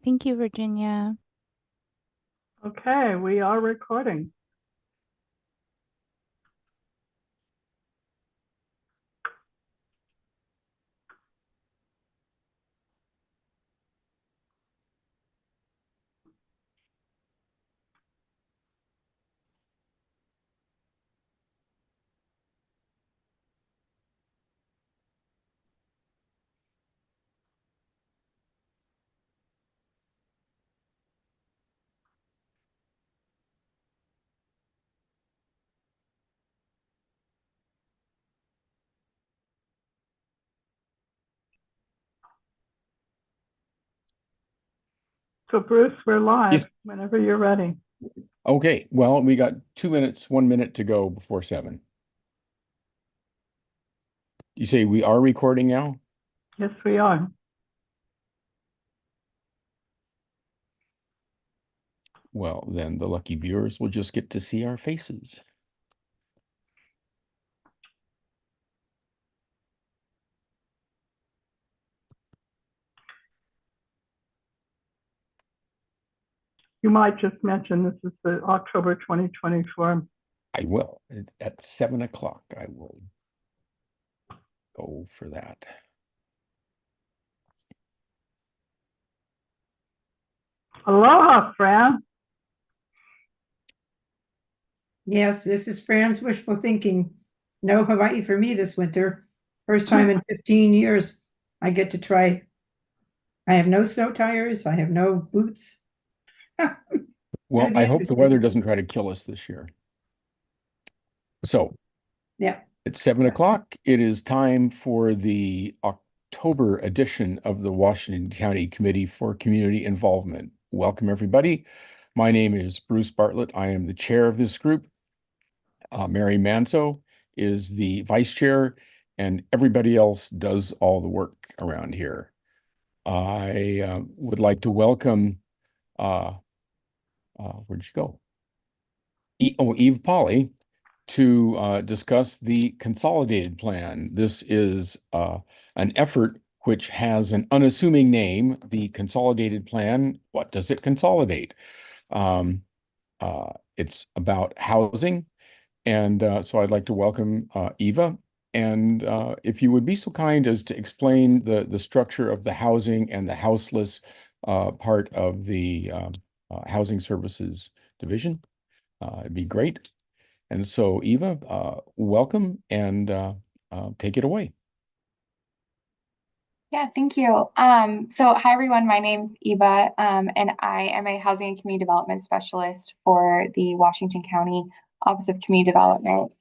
Thank you, Virginia. Okay, we are recording. So Bruce, we're live. Yes. Whenever you're ready. Okay, well, we got 2 minutes, 1 minute to go before 7. You say we are recording now? Yes, we are. Well, then the lucky viewers will just get to see our faces. You might just mention this is the October 2024. I will. At 7 o'clock, I will go for that. Aloha, Fran. Yes, this is Fran's wishful thinking. No Hawaii for me this winter. First time in 15 years I get to try. I have no snow tires. I have no boots. Well, I hope the interesting. weather doesn't try to kill us this year. So Yeah. it's 7 o'clock. It is time for the October edition of the Washington County Committee for Community Involvement. Welcome, everybody. My name is Bruce Bartlett. I am the chair of this group. Mary Manso is the vice chair, and everybody else does all the work around here. I would like to welcome, where'd you go? Eve Polly to discuss the consolidated plan. This is an effort which has an unassuming name, the consolidated plan. What does it consolidate? It's about housing. And so I'd like to welcome Eva. And if you would be so kind as to explain the structure of the housing and the houseless part of the Housing Services Division, it'd be great. And so Eva, welcome and take it away. Yeah, thank you. So hi everyone, my name's Eva, and I am a housing and community development specialist for the Washington County Office of Community Development.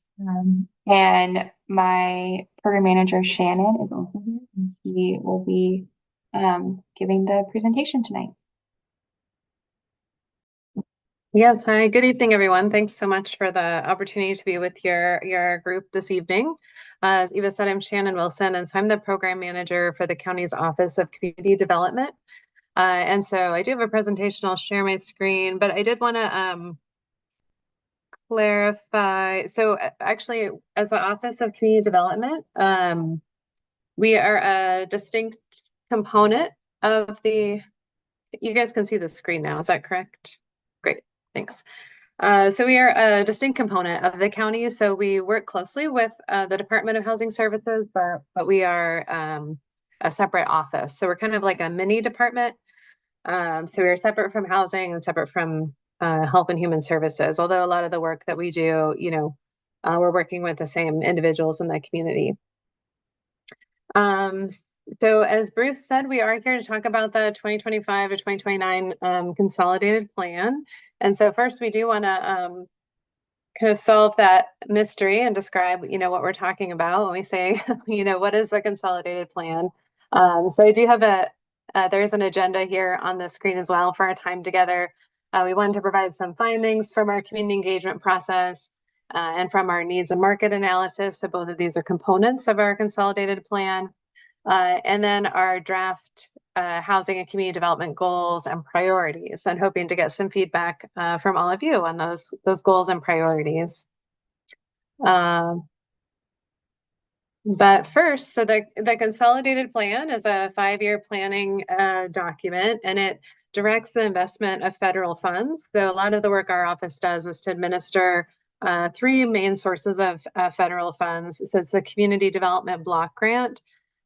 And my program manager, Shannon, is also here, and he will be giving the presentation tonight. Yes, hi, good evening, everyone. Thanks so much for the opportunity to be with your group this evening. As Eva said, I'm Shannon Wilson, and so I'm the program manager for the county's Office of Community Development. And so I do have a presentation. I'll share my screen, but I did want to clarify. So actually, as the Office of Community Development, we are a distinct component of the, you guys can see the screen now, is that correct? Great, thanks. So we are a distinct component of the county. So we work closely with the Department of Housing Services, but we are a separate office. So we're kind of like a mini department. So we're separate from housing and separate from Health and Human Services, although a lot of the work that we do, we're working with the same individuals in the community. So as Bruce said, we are here to talk about the 2025 to 2029 consolidated plan. And so first we do want to kind of solve that mystery and describe, what we're talking about when we say, what is the consolidated plan? So I do have there's an agenda here on the screen as well for our time together. We wanted to provide some findings from our community engagement process and from our needs and market analysis. So both of these are components of our consolidated plan. And then our draft housing and community development goals and priorities, and hoping to get some feedback from all of you on those goals and priorities. But first, so the consolidated plan is a 5-year planning document, and it directs the investment of federal funds. So a lot of the work our office does is to administer three main sources of federal funds. So it's the Community Development Block Grant,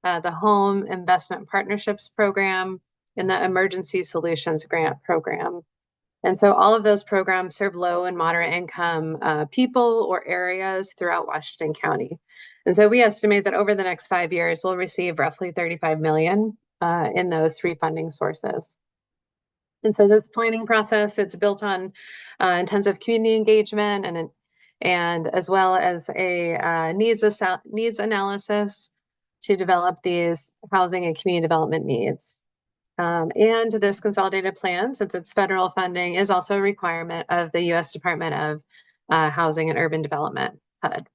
the Home Investment Partnerships Program, and the Emergency Solutions Grant Program. And so all of those programs serve low and moderate income people or areas throughout Washington County. And so we estimate that over the next 5 years, we'll receive roughly 35 million in those three funding sources. And so this planning process, it's built on intensive community engagement and as well as a needs analysis to develop these housing and community development needs. And this consolidated plan, since it's federal funding, is also a requirement of the U.S. Department of Housing and Urban Development, HUD.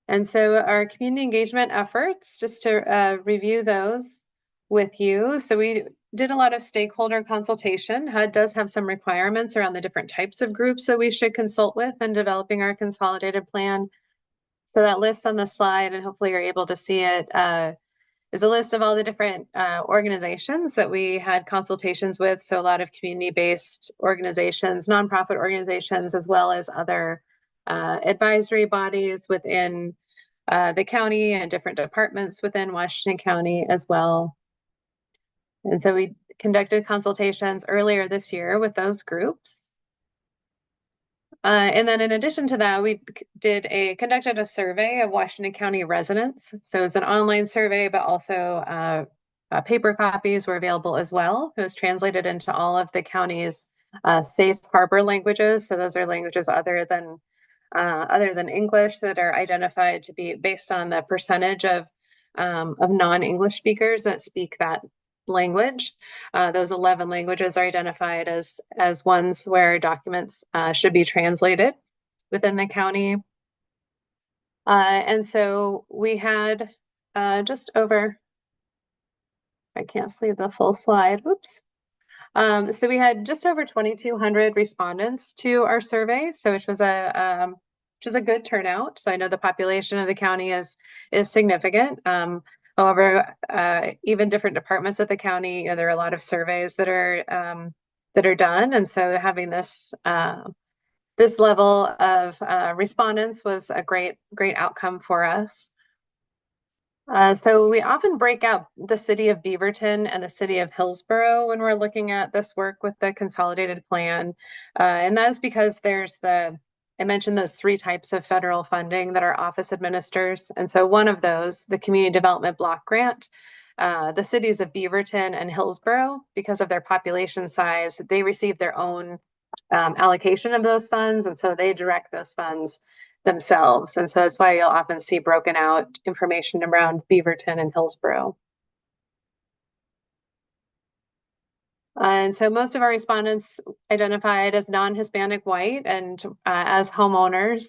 And so our community engagement efforts, just to review those with you. So we did a lot of stakeholder consultation. HUD does have some requirements around the different types of groups that we should consult with in developing our consolidated plan. So that list on the slide, and hopefully you're able to see it, is a list of all the different organizations that we had consultations with. So a lot of community-based organizations, nonprofit organizations, as well as other advisory bodies within the county and different departments within Washington County as well. And so we conducted consultations earlier this year with those groups. And then in addition to that, we conducted a survey of Washington County residents. So it was an online survey, but also paper copies were available as well. It was translated into all of the county's safe harbor languages. So those are languages other than English that are identified to be based on the percentage of non-English speakers that speak that language. Those 11 languages are identified as ones where documents should be translated within the county. And so we had just over, I can't see the full slide, whoops. So we had just over 2,200 respondents to our survey, so which was a good turnout. So I know the population of the county is significant. However, even different departments of the county, there are a lot of surveys that are done, and so having this level of respondents was a great outcome for us. So we often break out the city of Beaverton and the city of Hillsborough when we're looking at this work with the consolidated plan, and that's because I mentioned those three types of federal funding that our office administers. And so one of those, the Community Development Block Grant, the cities of Beaverton and Hillsborough, because of their population size, they receive their own allocation of those funds. And so they direct those funds themselves. And so that's why you'll often see broken out information around Beaverton and Hillsborough. And so most of our respondents identified as non-Hispanic white and as homeowners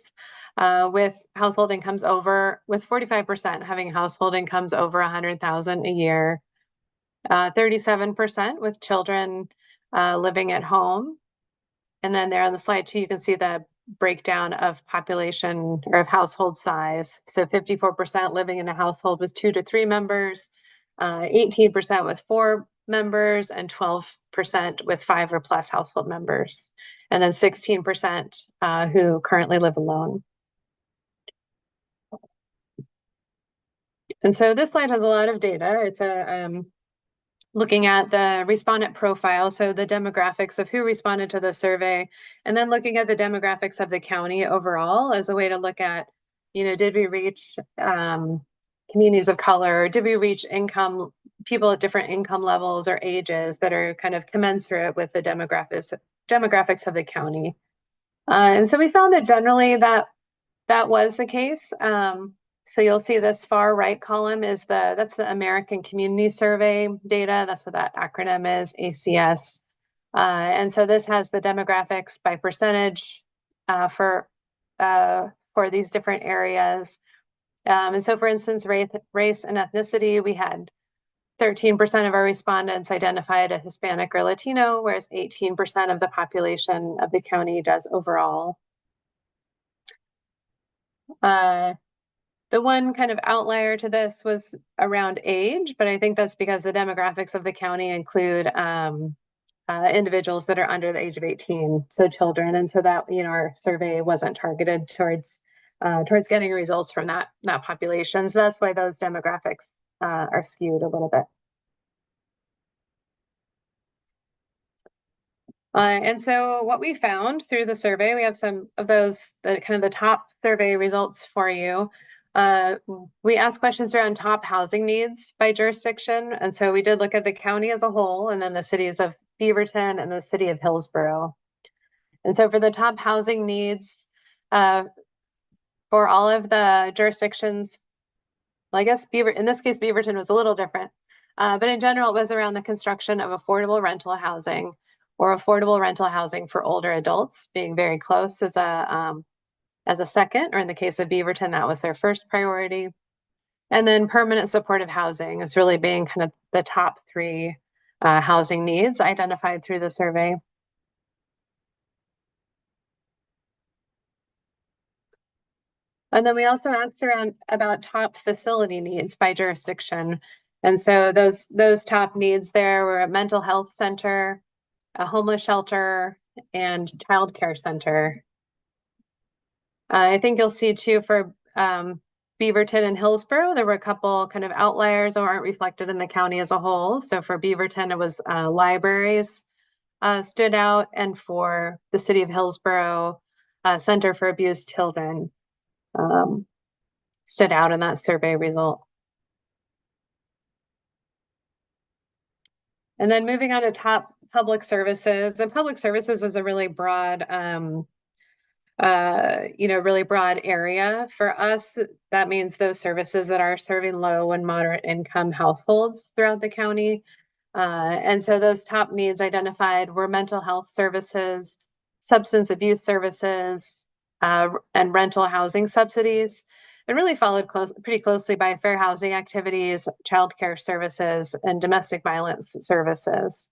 with household incomes with 45% having household incomes over 100,000 a year, 37% with children living at home. And then there on the slide too, you can see the breakdown of population or of household size. So 54% living in a household with 2 to 3 members, 18% with 4 members, and 12% with 5 or plus household members, and then 16% who currently live alone. And so this slide has a lot of data. It's looking at the respondent profile, so the demographics of who responded to the survey, and then looking at the demographics of the county overall as a way to look at, did we reach communities of color? Did we reach people at different income levels or ages that are kind of commensurate with the demographics of the county? And so we found that generally that was the case. So you'll see this far right column that's the American Community Survey data. That's what that acronym is, ACS. And so this has the demographics by percentage for these different areas. And so for instance, race and ethnicity, we had 13% of our respondents identified as Hispanic or Latino, whereas 18% of the population of the county does overall. The one kind of outlier to this was around age, but I think that's because the demographics of the county include individuals that are under the age of 18, so children. And so that, our survey wasn't targeted towards getting results from that population. So that's why those demographics are skewed a little bit. And so what we found through the survey, we have some of those, the top survey results for you. We asked questions around top housing needs by jurisdiction. And so we did look at the county as a whole, and then the cities of Beaverton and the city of Hillsborough. And so for the top housing needs, for all of the jurisdictions, well, I guess in this case, Beaverton was a little different. But in general, it was around the construction of affordable rental housing or affordable rental housing for older adults, being very close as a second, or in the case of Beaverton, that was their first priority. And then permanent supportive housing is really being kind of the top three housing needs identified through the survey. And then we also asked around about top facility needs by jurisdiction. And so those top needs there were a mental health center, a homeless shelter, and childcare center. I think you'll see too for Beaverton and Hillsborough, there were a couple kind of outliers that aren't reflected in the county as a whole. So for Beaverton, it was libraries stood out, and for the city of Hillsborough, Center for Abused Children stood out in that survey result. And then moving on to top public services, and public services is a really broad, really broad area. For us, that means those services that are serving low and moderate income households throughout the county. And so those top needs identified were mental health services, substance abuse services, and rental housing subsidies, and really followed pretty closely by fair housing activities, childcare services, and domestic violence services.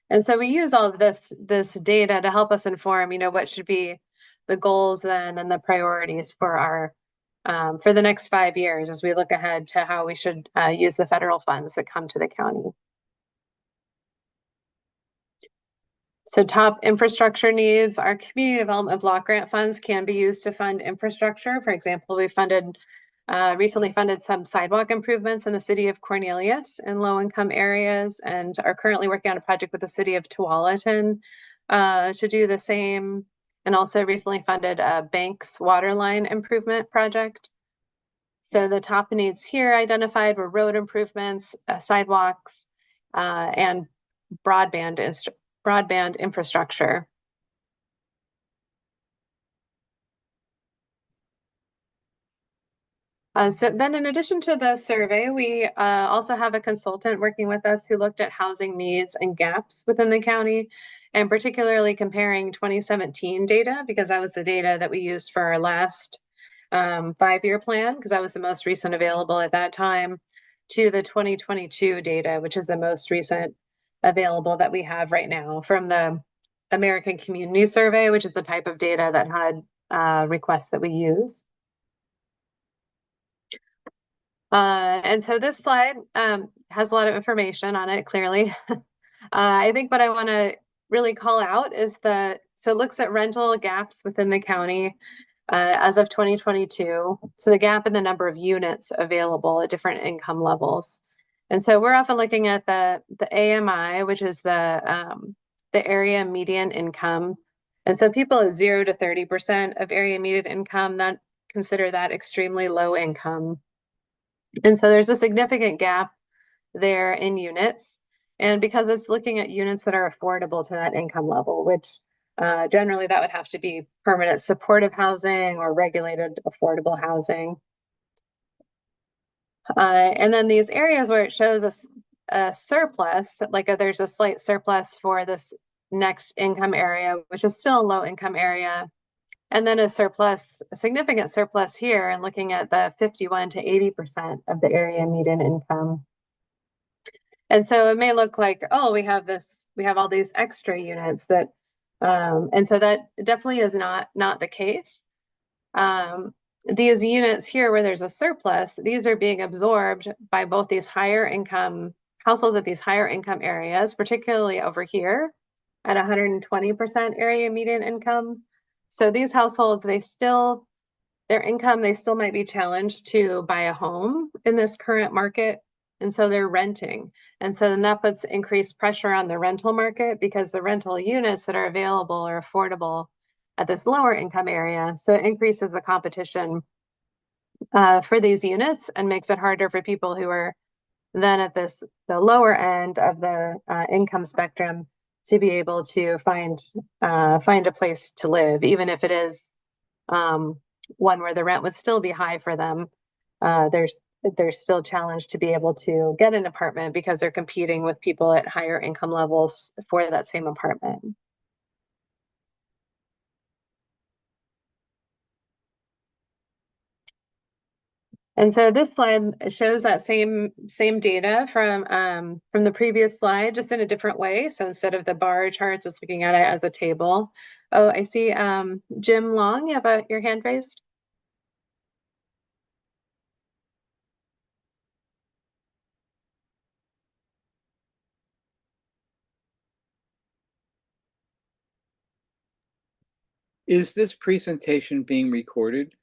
And so we use all of this data to help us inform, what should be the goals then and the priorities for our for the next 5 years as we look ahead to how we should use the federal funds that come to the county. So top infrastructure needs, our community development block grant funds can be used to fund infrastructure. For example, we recently funded some sidewalk improvements in the city of Cornelius in low-income areas, and are currently working on a project with the city of Tualatin to do the same, and also recently funded a Banks water line improvement project. So the top needs here identified were road improvements, sidewalks, and broadband infrastructure. So then in addition to the survey, we also have a consultant working with us who looked at housing needs and gaps within the county, and particularly comparing 2017 data, because that was the data that we used for our last 5-year plan, because that was the most recent available at that time, to the 2022 data, which is the most recent available that we have right now from the American Community Survey, which is the type of data that had requests that we use. And so this slide has a lot of information on it, clearly. I think what I want to really call out is so it looks at rental gaps within the county as of 2022. So the gap in the number of units available at different income levels. And so we're often looking at the AMI, which is the area median income. And so people at 0 to 30% of area median income, that consider that extremely low income. And so there's a significant gap there in units. And because it's looking at units that are affordable to that income level, which generally that would have to be permanent supportive housing or regulated affordable housing. And then these areas where it shows a surplus, there's a slight surplus for this next income area, which is still a low income area. And then a significant surplus here, and looking at the 51 to 80% of the area median income. And so it may look like, oh, we have all these extra units and so that definitely is not the case. these units here where there's a surplus, these are being absorbed by both these higher income households at these higher income areas, particularly over here at 120% area median income. So these households, their income, they still might be challenged to buy a home in this current market. And so they're renting. And so then that puts increased pressure on the rental market because the rental units that are available are affordable at this lower income area. So it increases the competition for these units and makes it harder for people who are then at the lower end of the income spectrum to be able to find a place to live, even if it is one where the rent would still be high for them. They're still challenged to be able to get an apartment because they're competing with people at higher income levels for that same apartment. And so this slide shows that same data from the previous slide, just in a different way. So instead of the bar charts, it's looking at it as a table. Oh, I see Jim Long, you have your hand raised. Is this presentation being recorded?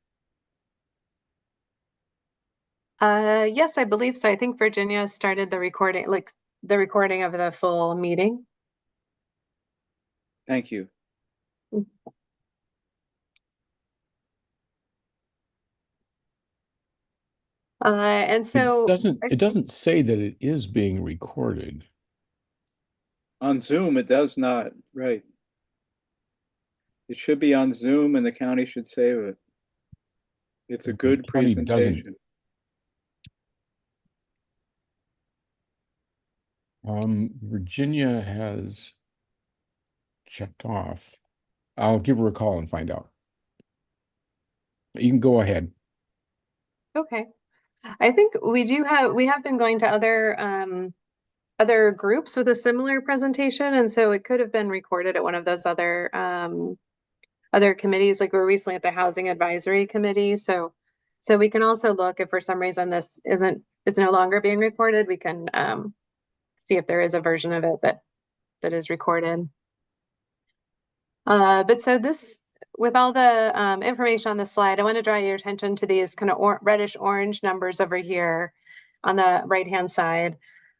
Yes, I believe so. I think Virginia started the recording of the full meeting. Thank you. And so It doesn't say that it is being recorded. On Zoom, it does not, right. It should be on Zoom and the county should save it. It's a good county doesn't. presentation. Virginia has checked off. I'll give her a call and find out. You can go ahead. Okay. I think we have been going to other groups with a similar presentation, and so it could have been recorded at one of those other committees. Like we were recently at the Housing Advisory Committee, so we can also look if for some reason this is no longer being recorded. We can see if there is a version of it that is recorded. But so this, with all the information on the slide, I want to draw your attention to these kind of reddish orange numbers over here on the right-hand side.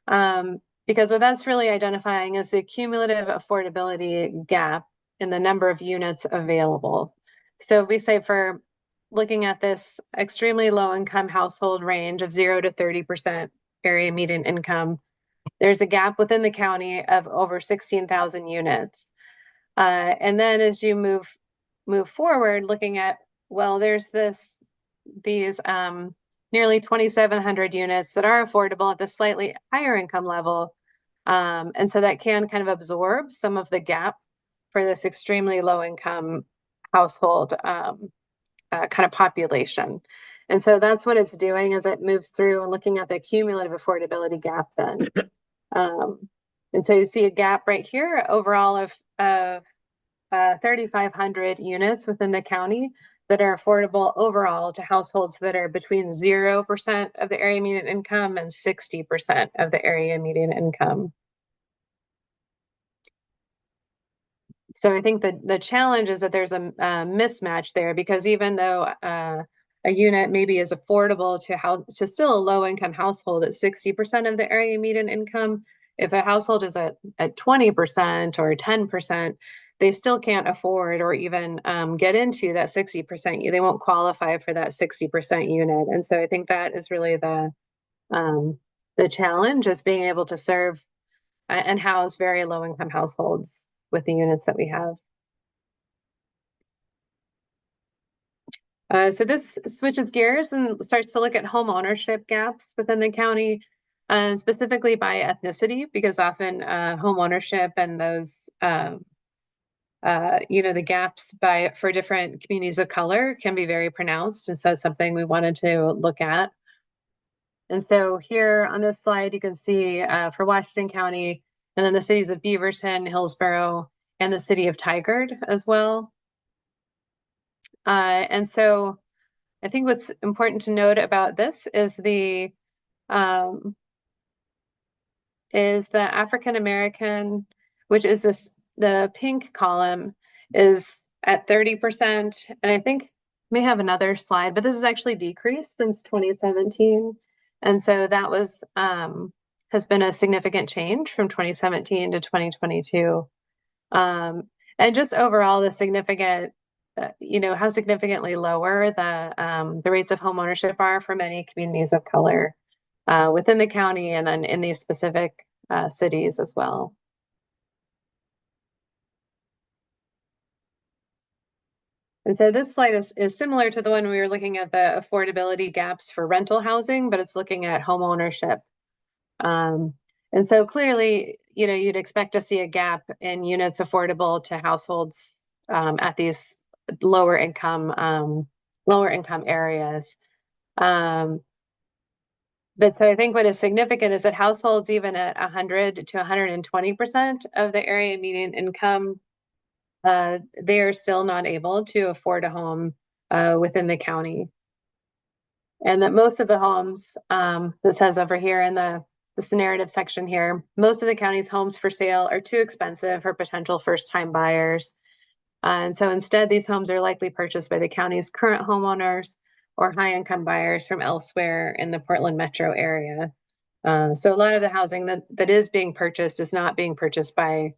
Because what that's really identifying is the cumulative affordability gap in the number of units available. So we say for looking at this extremely low income household range of 0 to 30% area median income, there's a gap within the county of over 16,000 units. And then as you move forward, looking at, well, there's these nearly 2,700 units that are affordable at the slightly higher income level. And so that can kind of absorb some of the gap for this extremely low income household kind of population. And so that's what it's doing as it moves through and looking at the cumulative affordability gap then. And so you see a gap right here overall of 3,500 units within the county that are affordable overall to households that are between 0% of the area median income and 60% of the area median income. So I think that the challenge is that there's a mismatch there, because even though a unit maybe is affordable to still a low income household at 60% of the area median income, if a household is at 20% or 10%, they still can't afford or even get into that 60%. They won't qualify for that 60% unit. And so I think that is really the challenge, is being able to serve and house very low income households with the units that we have. So this switches gears and starts to look at home ownership gaps within the county, specifically by ethnicity, because often home ownership and those, the gaps for different communities of color can be very pronounced. And so it's something we wanted to look at. And so here on this slide, you can see for Washington County, and then the cities of Beaverton, Hillsborough, and the city of Tigard as well. And so I think what's important to note about this is the African American, which is the pink column, is at 30%. And I think may have another slide, but this has actually decreased since 2017. And so that was has been a significant change from 2017 to 2022. And just overall the significant, how significantly lower the rates of home ownership are for many communities of color within the county and then in these specific cities as well. And so this slide is similar to the one we were looking at, the affordability gaps for rental housing, but it's looking at home ownership. And so clearly, you'd expect to see a gap in units affordable to households at these lower income areas. But so I think what is significant is that households even at 100 to 120% of the area median income, they are still not able to afford a home within the county. And that most of the homes, this says over here in this narrative section here, most of the county's homes for sale are too expensive for potential first-time buyers. And so instead, these homes are likely purchased by the county's current homeowners or high-income buyers from elsewhere in the Portland metro area. So a lot of the housing that is being purchased is not being purchased by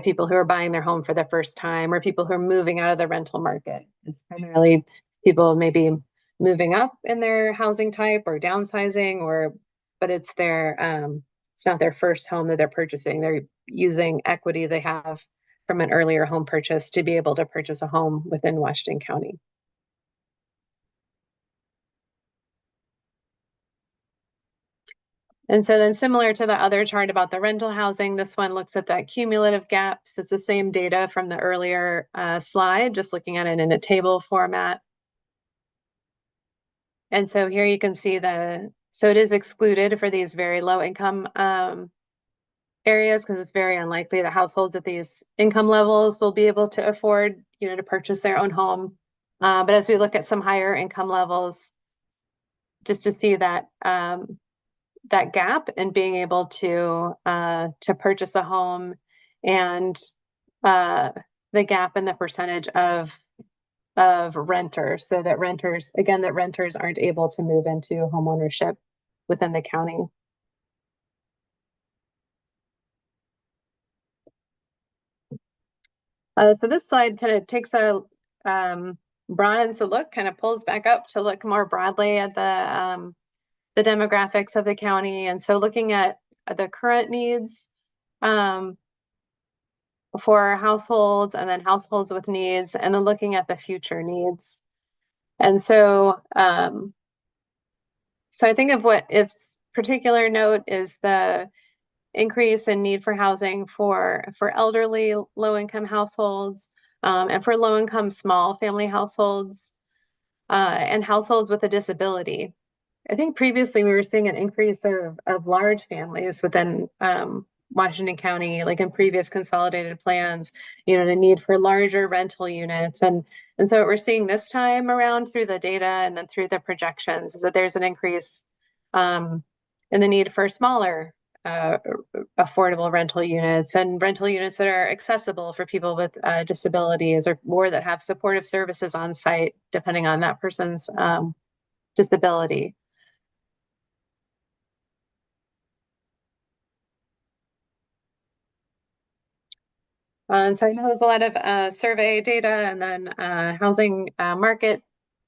people who are buying their home for the first time or people who are moving out of the rental market. It's primarily people maybe moving up in their housing type or downsizing, but it's not their first home that they're purchasing. They're using equity they have from an earlier home purchase to be able to purchase a home within Washington County. And so then similar to the other chart about the rental housing, this one looks at that cumulative gaps. It's the same data from the earlier slide, just looking at it in a table format. And so here you can see so it is excluded for these very low income areas because it's very unlikely that households at these income levels will be able to afford, to purchase their own home. But as we look at some higher income levels, just to see that that gap in being able to purchase a home and the gap in the percentage of renters, so that renters aren't able to move into home ownership within the county. So this slide kind of takes broadens the look, kind of pulls back up to look more broadly at the demographics of the county. And so looking at the current needs for households and then households with needs, and then looking at the future needs. And so, so I think of what if's particular note is the increase in need for housing for elderly low-income households and for low-income small family households and households with a disability. I think previously we were seeing an increase of large families within Washington County, like in previous consolidated plans, the need for larger rental units. And so what we're seeing this time around through the data and then through the projections is that there's an increase in the need for smaller affordable rental units and rental units that are accessible for people with disabilities or that have supportive services on site, depending on that person's disability. And so I know there's a lot of survey data and then housing market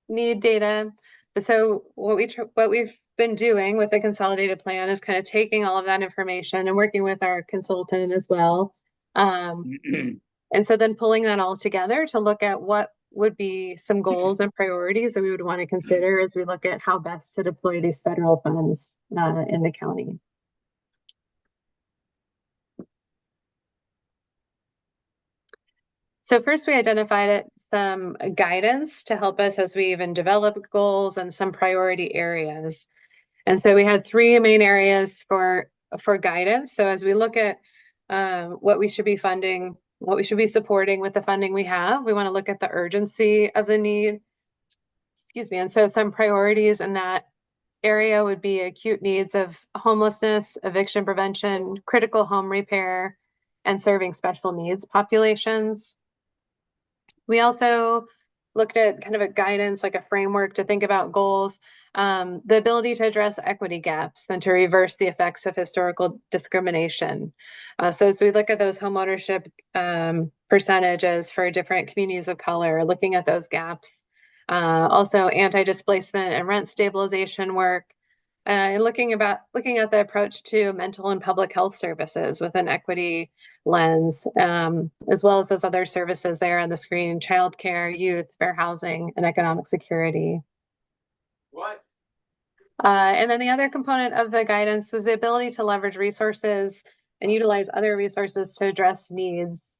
need data. But so what we've been doing with the consolidated plan is kind of taking all of that information and working with our consultant as well. And so then pulling that all together to look at what would be some goals and priorities that we would want to consider as we look at how best to deploy these federal funds in the county. So first we identified some guidance to help us as we even develop goals and some priority areas. And so we had three main areas for guidance. So as we look at what we should be funding, what we should be supporting with the funding we have, we want to look at the urgency of the need. excuse me, and so some priorities in that area would be acute needs of homelessness, eviction prevention, critical home repair, and serving special needs populations. We also looked at kind of a guidance, like a framework to think about goals, the ability to address equity gaps and to reverse the effects of historical discrimination. So as we look at those homeownership percentages for different communities of color, looking at those gaps, also anti-displacement and rent stabilization work, and looking at the approach to mental and public health services with an equity lens, as well as those other services there on the screen: childcare, youth, fair housing, and economic security. What? And then the other component of the guidance was the ability to leverage resources and utilize other resources to address needs,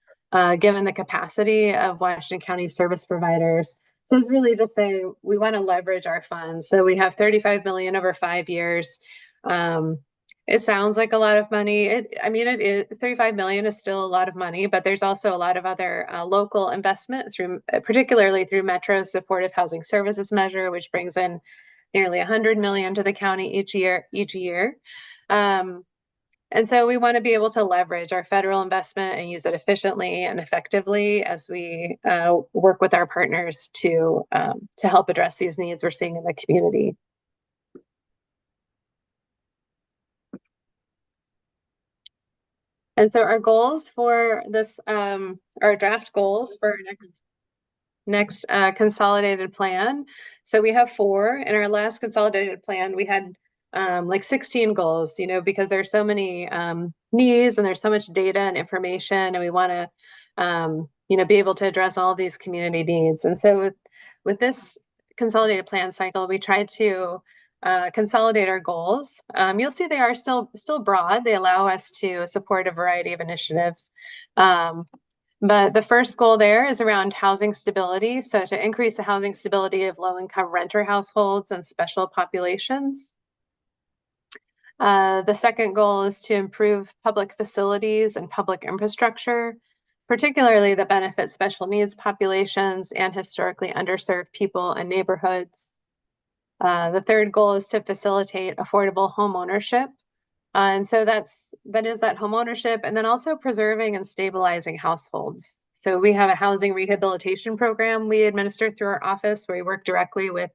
given the capacity of Washington County service providers. So it's really just saying we want to leverage our funds. So we have 35 million over 5 years. It sounds like a lot of money. I mean, it is 35 million is still a lot of money, but there's also a lot of other local investment through, particularly through Metro Supportive Housing Services Measure, which brings in nearly 100 million to the county each year. And so we want to be able to leverage our federal investment and use it efficiently and effectively as we work with our partners to help address these needs we're seeing in the community. And so our goals for this, our draft goals for our next consolidated plan. So we have 4. In our last consolidated plan, we had like 16 goals, you know, because there's so many needs and there's so much data and information, and we want to, you know, be able to address all of these community needs. And so with this consolidated plan cycle, we tried to consolidate our goals. You'll see they are still broad. They allow us to support a variety of initiatives. But the first goal there is around housing stability. So to increase the housing stability of low-income renter households and special populations. The second goal is to improve public facilities and public infrastructure, particularly that benefit special needs populations and historically underserved people and neighborhoods. The third goal is to facilitate affordable home ownership. And so that is that home ownership, and then also preserving and stabilizing households. So we have a housing rehabilitation program we administer through our office where we work directly with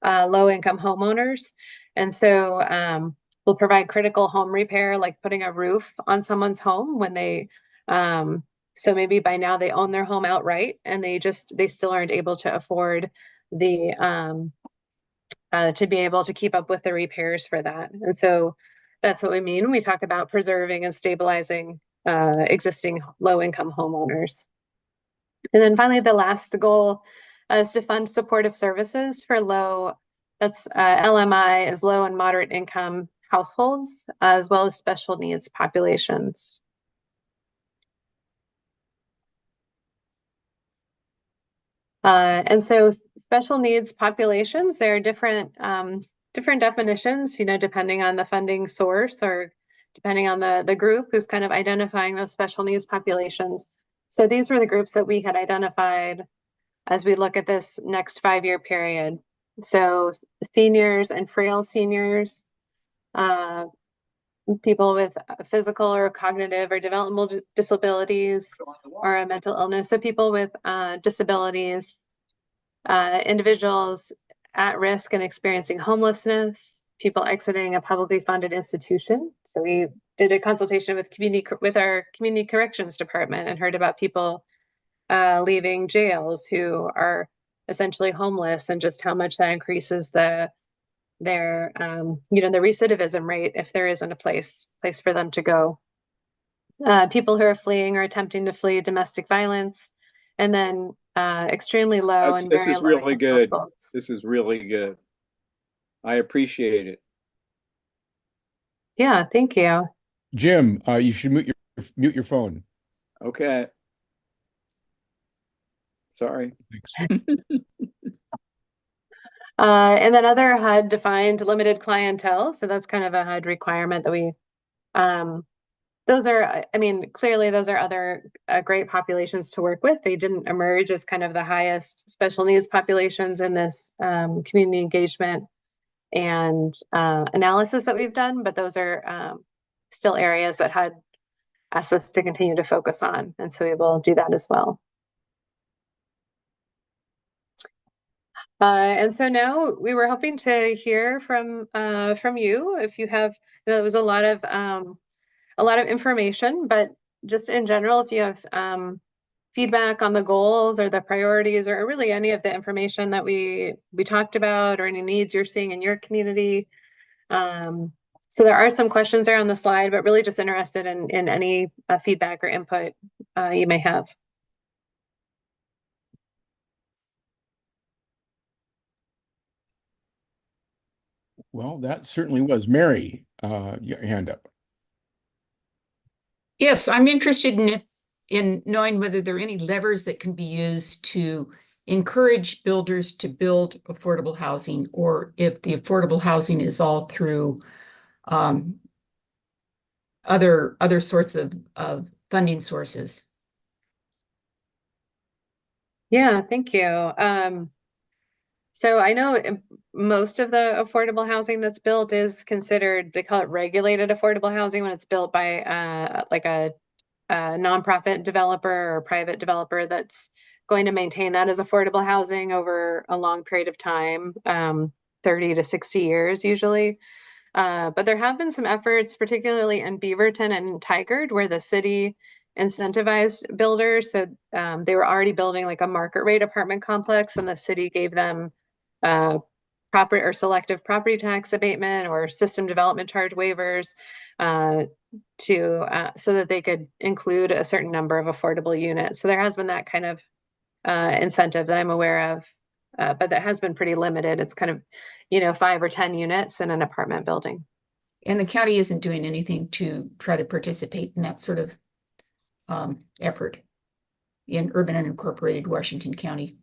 low-income homeowners. And so we'll provide critical home repair, like putting a roof on someone's home when they, so maybe by now they own their home outright and they still aren't able to afford the, to be able to keep up with the repairs for that. And so that's what we mean when we talk about preserving and stabilizing existing low-income homeowners. And then finally, the last goal is to fund supportive services for LMI is low and moderate income households, as well as special needs populations. And so special needs populations, there are different definitions, you know, depending on the funding source or depending on the group who's kind of identifying those special needs populations. So these were the groups that we had identified as we look at this next 5-year period. So seniors and frail seniors, people with physical or cognitive or developmental disabilities or a mental illness. So people with disabilities, individuals at risk and experiencing homelessness, people exiting a publicly funded institution. So we did a consultation with our community corrections department and heard about people leaving jails who are essentially homeless, and just how much that increases their you know, the recidivism rate if there isn't a place for them to go. People who are fleeing or attempting to flee domestic violence, and then extremely low and This very is low really income good. households. This is really good. I appreciate it. Yeah, thank you. Jim, you should mute your phone. Okay. Sorry. And then other HUD defined limited clientele. So that's kind of a HUD requirement that we those are, I mean, clearly those are other great populations to work with. They didn't emerge as kind of the highest special needs populations in this community engagement and analysis that we've done, but those are still areas that had asked us to continue to focus on. And so we will do that as well. And so now we were hoping to hear from you if you have, there was a lot of information, but just in general, if you have feedback on the goals or the priorities or really any of the information that we talked about or any needs you're seeing in your community. So there are some questions there on the slide, but really just interested in any feedback or input you may have. Well, that certainly was. Mary, your hand up. Yes, I'm interested in knowing whether there are any levers that can be used to encourage builders to build affordable housing, or if the affordable housing is all through other sorts of funding sources. Yeah, thank you. So I know most of the affordable housing that's built is considered, they call it regulated affordable housing when it's built by like a nonprofit developer or private developer that's going to maintain that as affordable housing over a long period of time, 30 to 60 years usually. But there have been some efforts, particularly in Beaverton and Tigard, where the city incentivized builders. So they were already building like a market rate apartment complex, and the city gave them property or selective property tax abatement or system development charge waivers so that they could include a certain number of affordable units. So there has been that kind of incentive that I'm aware of, but that has been pretty limited. It's kind of, 5 or 10 units in an apartment building. And the county isn't doing anything to try to participate in that sort of effort in urban and incorporated Washington County.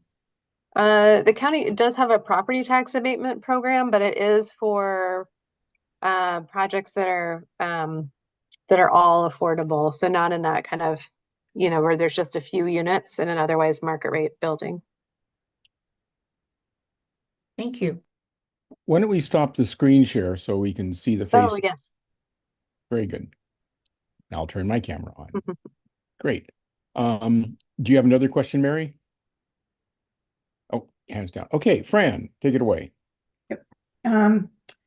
The county does have a property tax abatement program, but it is for projects that are all affordable. So not in that kind of, where there's just a few units in an otherwise market rate building. Thank you. Why don't we stop the screen share so we can see the face? Oh, yeah. Very good. I'll turn my camera on. Great. Do you have another question, Mary? Oh, hands down. Okay, Fran, take it away. Yep.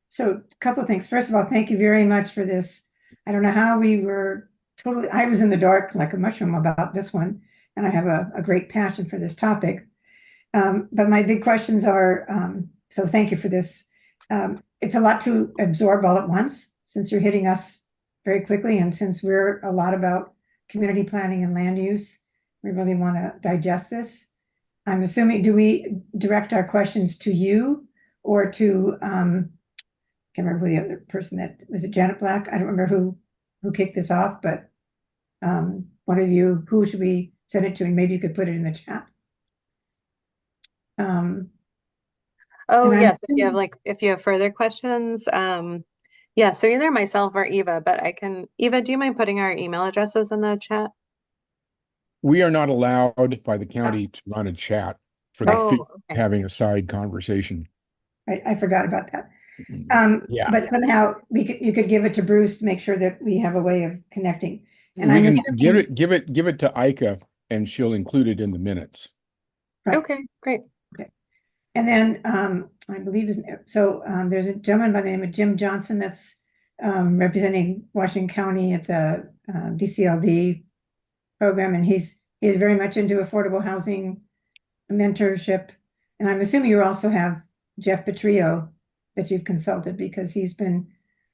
So a couple of things. First of all, thank you very much for this. I don't know how I was in the dark like a mushroom about this one, and I have a great passion for this topic. But my big questions are, so thank you for this. It's a lot to absorb all at once, since you're hitting us very quickly, and since we're a lot about community planning and land use, we really want to digest this. I'm assuming, do we direct our questions to you or to, can't remember who the other person was it Janet Black? I don't remember who kicked this off, but one of you, who should we send it to? And maybe you could put it in the chat. Oh, yes. If you have further questions, yeah, so either myself or Eva, but Eva, do you mind putting our email addresses in the chat? We are not allowed by the county to run a chat for the having a side conversation. I forgot about that. Yeah. But somehow you could give it to Bruce to make sure that we have a way of connecting. And we can give it to Ika, and she'll include it in the minutes. Right. Okay, great. Okay. And then I believe there's a gentleman by the name of Jim Johnson that's representing Washington County at the DCLD program, and he's very much into affordable housing mentorship. And I'm assuming you also have Jeff Petrillo that you've consulted, because he's been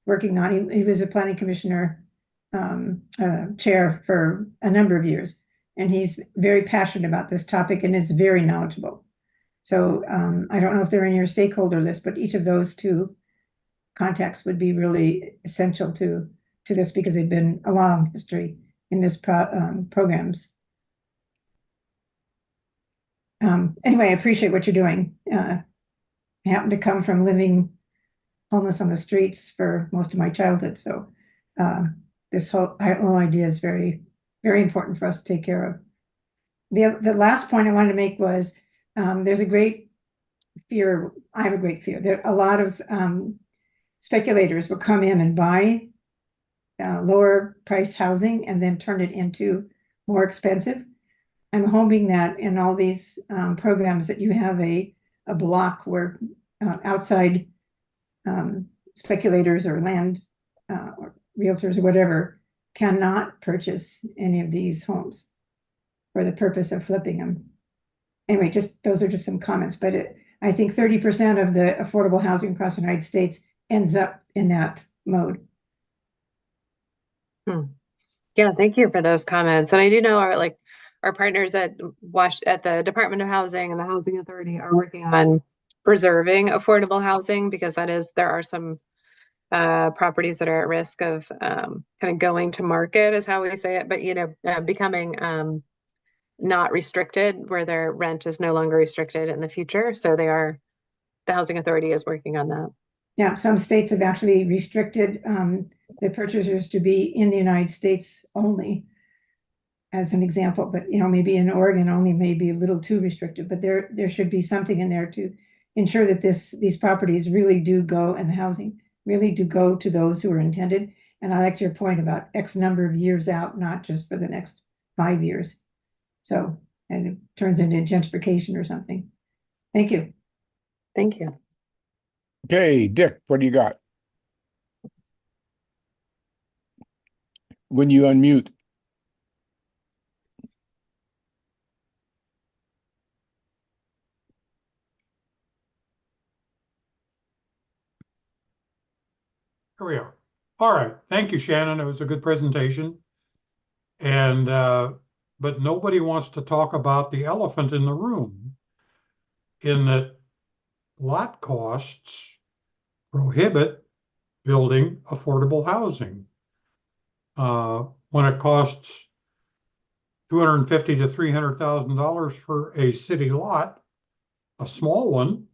working on, he was a planning commissioner chair for a number of years, and he's very passionate about this topic and is very knowledgeable. So I don't know if they're in your stakeholder list, but each of those two contacts would be really essential to this, because they've been a long history in this programs. Anyway, I appreciate what you're doing. I happen to come from living homeless on the streets for most of my childhood, so this whole idea is very, very important for us to take care of. The last point I wanted to make was, there's a great fear, I have a great fear, that a lot of speculators will come in and buy lower priced housing and then turn it into more expensive. I'm hoping that in all these programs that you have a block where outside speculators or land or realtors or whatever cannot purchase any of these homes for the purpose of flipping them. Anyway, just those are just some comments, but I think 30% of the affordable housing across the United States ends up in that mode. Yeah, thank you for those comments. And I do know our partners at the Department of Housing and the Housing Authority are working on preserving affordable housing, because there are some properties that are at risk of kind of going to market, is how we say it, but becoming not restricted, where their rent is no longer restricted in the future. So the Housing Authority is working on that. Yeah, some states have actually restricted the purchasers to be in the United States only, as an example. But maybe in Oregon only may be a little too restrictive. But there should be something in there to ensure that these properties really do go, and the housing really do go to those who are intended. And I liked your point about X number of years out, not just for the next 5 years. So, and it turns into gentrification or something. Thank you. Thank you. Okay, Dick, what do you got? When you unmute. Here we are. All right. Thank you, Shannon. It was a good presentation. And but nobody wants to talk about the elephant in the room, in that lot costs prohibit building affordable housing. When it costs $250,000 to $300,000 for a city lot, a small one,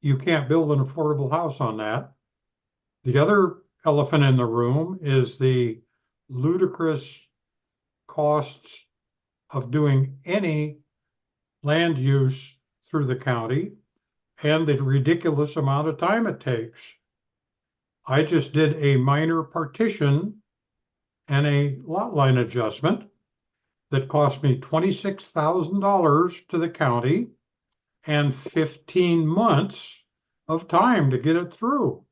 you can't build an affordable house on that. The other elephant in the room is the ludicrous costs of doing any land use through the county and the ridiculous amount of time it takes. I just did a minor partition and a lot line adjustment that cost me $26,000 to the county and 15 months of time to get it through.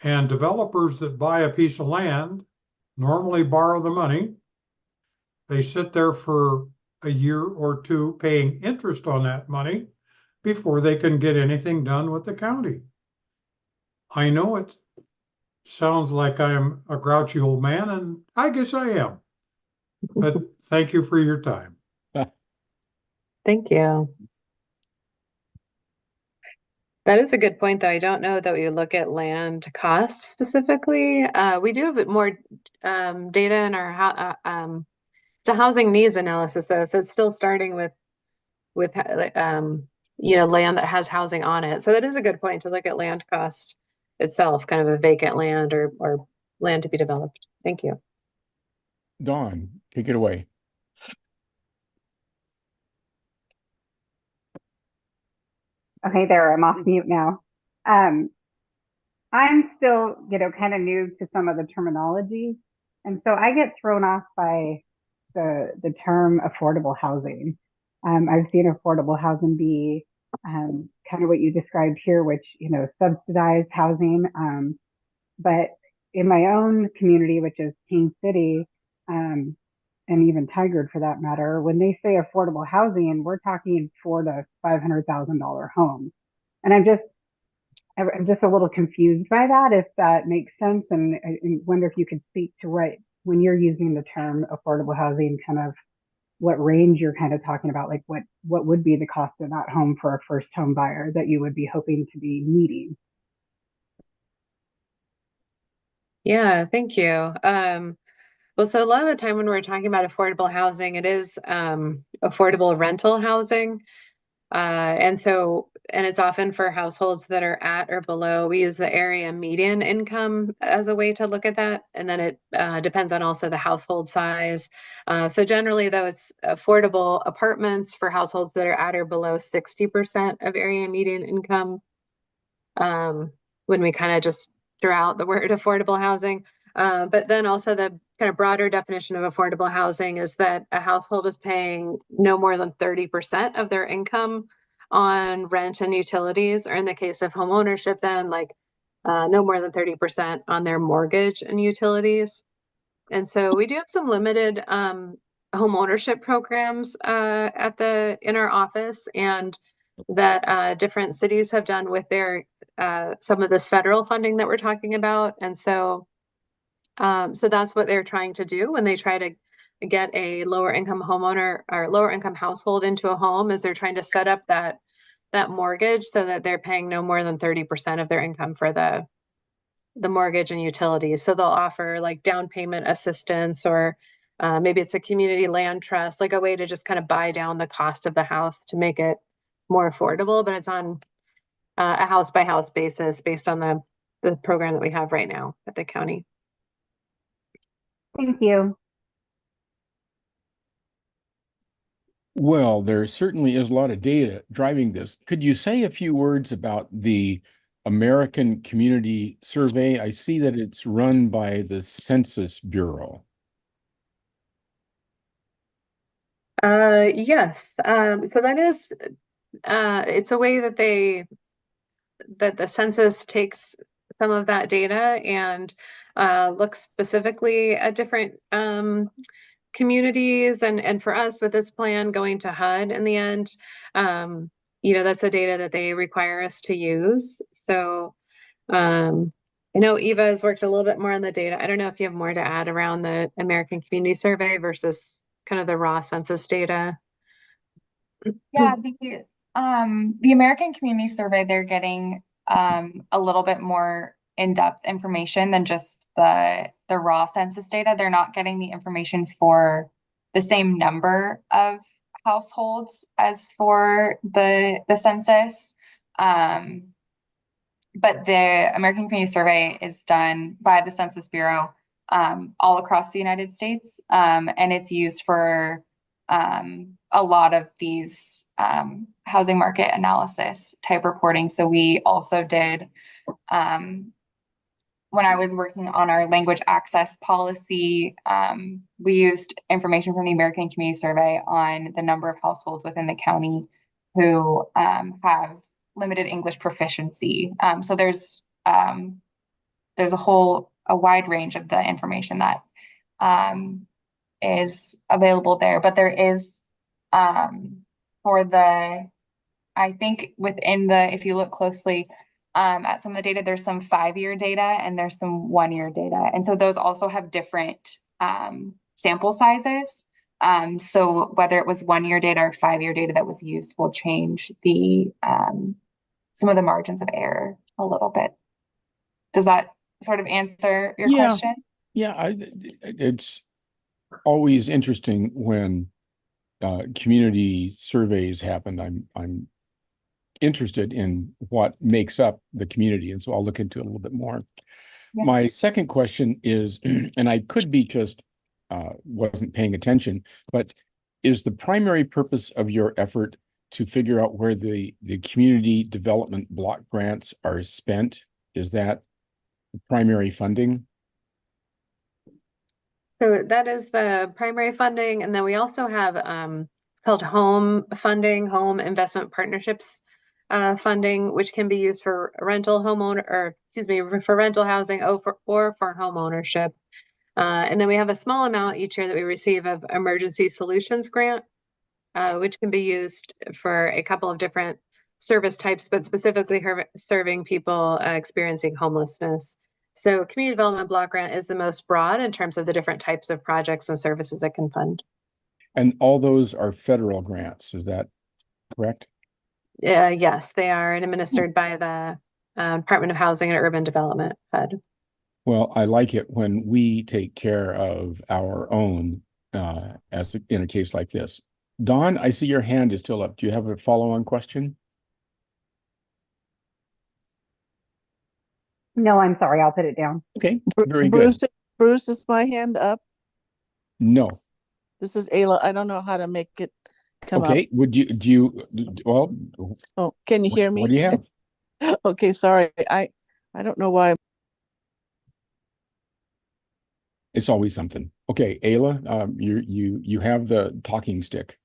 And developers that buy a piece of land normally borrow the money. They sit there for a year or two paying interest on that money before they can get anything done with the county. I know it sounds like I'm a grouchy old man, and I guess I am. But thank you for your time. Thank you. That is a good point, though. I don't know that we look at land cost specifically. We do have more data in our it's a housing needs analysis, though, so it's still starting with land that has housing on it. So that is a good point to look at land cost itself, kind of a vacant land or land to be developed. Thank you. Dawn, take it away. Okay, there, I'm off mute now. I'm still, kind of new to some of the terminology. And so I get thrown off by the term affordable housing. I've seen affordable housing be kind of what you described here, which, subsidized housing. But in my own community, which is King City, and even Tigard for that matter, when they say affordable housing, we're talking $400,000 to $500,000 homes. And I'm just a little confused by that, if that makes sense. And I wonder if you could speak to when you're using the term affordable housing, kind of what range you're kind of talking about, like what would be the cost of that home for a first home buyer that you would be hoping to be meeting? Yeah, thank you. Well, so a lot of the time when we're talking about affordable housing, it is affordable rental housing. And it's often for households that are at or below. We use the area median income as a way to look at that. And then it depends on also the household size. So generally, though, it's affordable apartments for households that are at or below 60% of area median income. When we kind of just throw out the word affordable housing. But then also the kind of broader definition of affordable housing is that a household is paying no more than 30% of their income on rent and utilities, or in the case of home ownership, then like no more than 30% on their mortgage and utilities. And so we do have some limited home ownership programs in our office, and that different cities have done with their some of this federal funding that we're talking about. And so that's what they're trying to do when they try to get a lower income homeowner or lower income household into a home, is they're trying to set up that mortgage so that they're paying no more than 30% of their income for the mortgage and utilities. So they'll offer like down payment assistance, or maybe it's a community land trust, like a way to just kind of buy down the cost of the house to make it more affordable, but it's on a house by house basis based on the program that we have right now at the county. Thank you. Well, there certainly is a lot of data driving this. Could you say a few words about the American Community Survey? I see that it's run by the Census Bureau. Yes. So that is, it's a way that the census takes some of that data and looks specifically at different communities. And for us with this plan going to HUD in the end, that's the data that they require us to use. So I know Eva has worked a little bit more on the data. I don't know if you have more to add around the American Community Survey versus kind of the raw census data. Yeah, the American Community Survey, they're getting a little bit more in-depth information than just the raw census data. They're not getting the information for the same number of households as for the census. But the American Community Survey is done by the Census Bureau all across the United States, and it's used for a lot of these housing market analysis type reporting. So we also did, when I was working on our language access policy, we used information from the American Community Survey on the number of households within the county who have limited English proficiency. So there's a wide range of the information that is available there, but there is I think within if you look closely at some of the data, there's some 5-year data and there's some 1-year data. And so those also have different sample sizes. So whether it was 1-year data or 5-year data that was used will change some of the margins of error a little bit. Does that sort of answer your question? Yeah, it's always interesting when community surveys happen. I'm interested in what makes up the community, and so I'll look into it a little bit more. Yeah. My second question is, and I could be just wasn't paying attention, but is the primary purpose of your effort to figure out where the community development block grants are spent? Is that the primary funding? So that is the primary funding. And then we also have it's called home funding, home investment partnerships funding, which can be used for rental for rental housing or for home ownership. And then we have a small amount each year that we receive of emergency solutions grant, which can be used for a couple of different service types, but specifically serving people experiencing homelessness. So community development block grant is the most broad in terms of the different types of projects and services it can fund. And all those are federal grants, is that correct? Yes, they are administered by the Department of Housing and Urban Development, HUD. Well, I like it when we take care of our own in a case like this. Don, I see your hand is still up. Do you have a follow-on question? No, I'm sorry. I'll put it down. Okay, very good. Bruce, is my hand up? No. This is Ayla. I don't know how to make it come up. Okay, well, Oh, can you hear what do me? you have? Okay, sorry. I don't know why. It's always something. Okay, Ayla, you have the talking stick.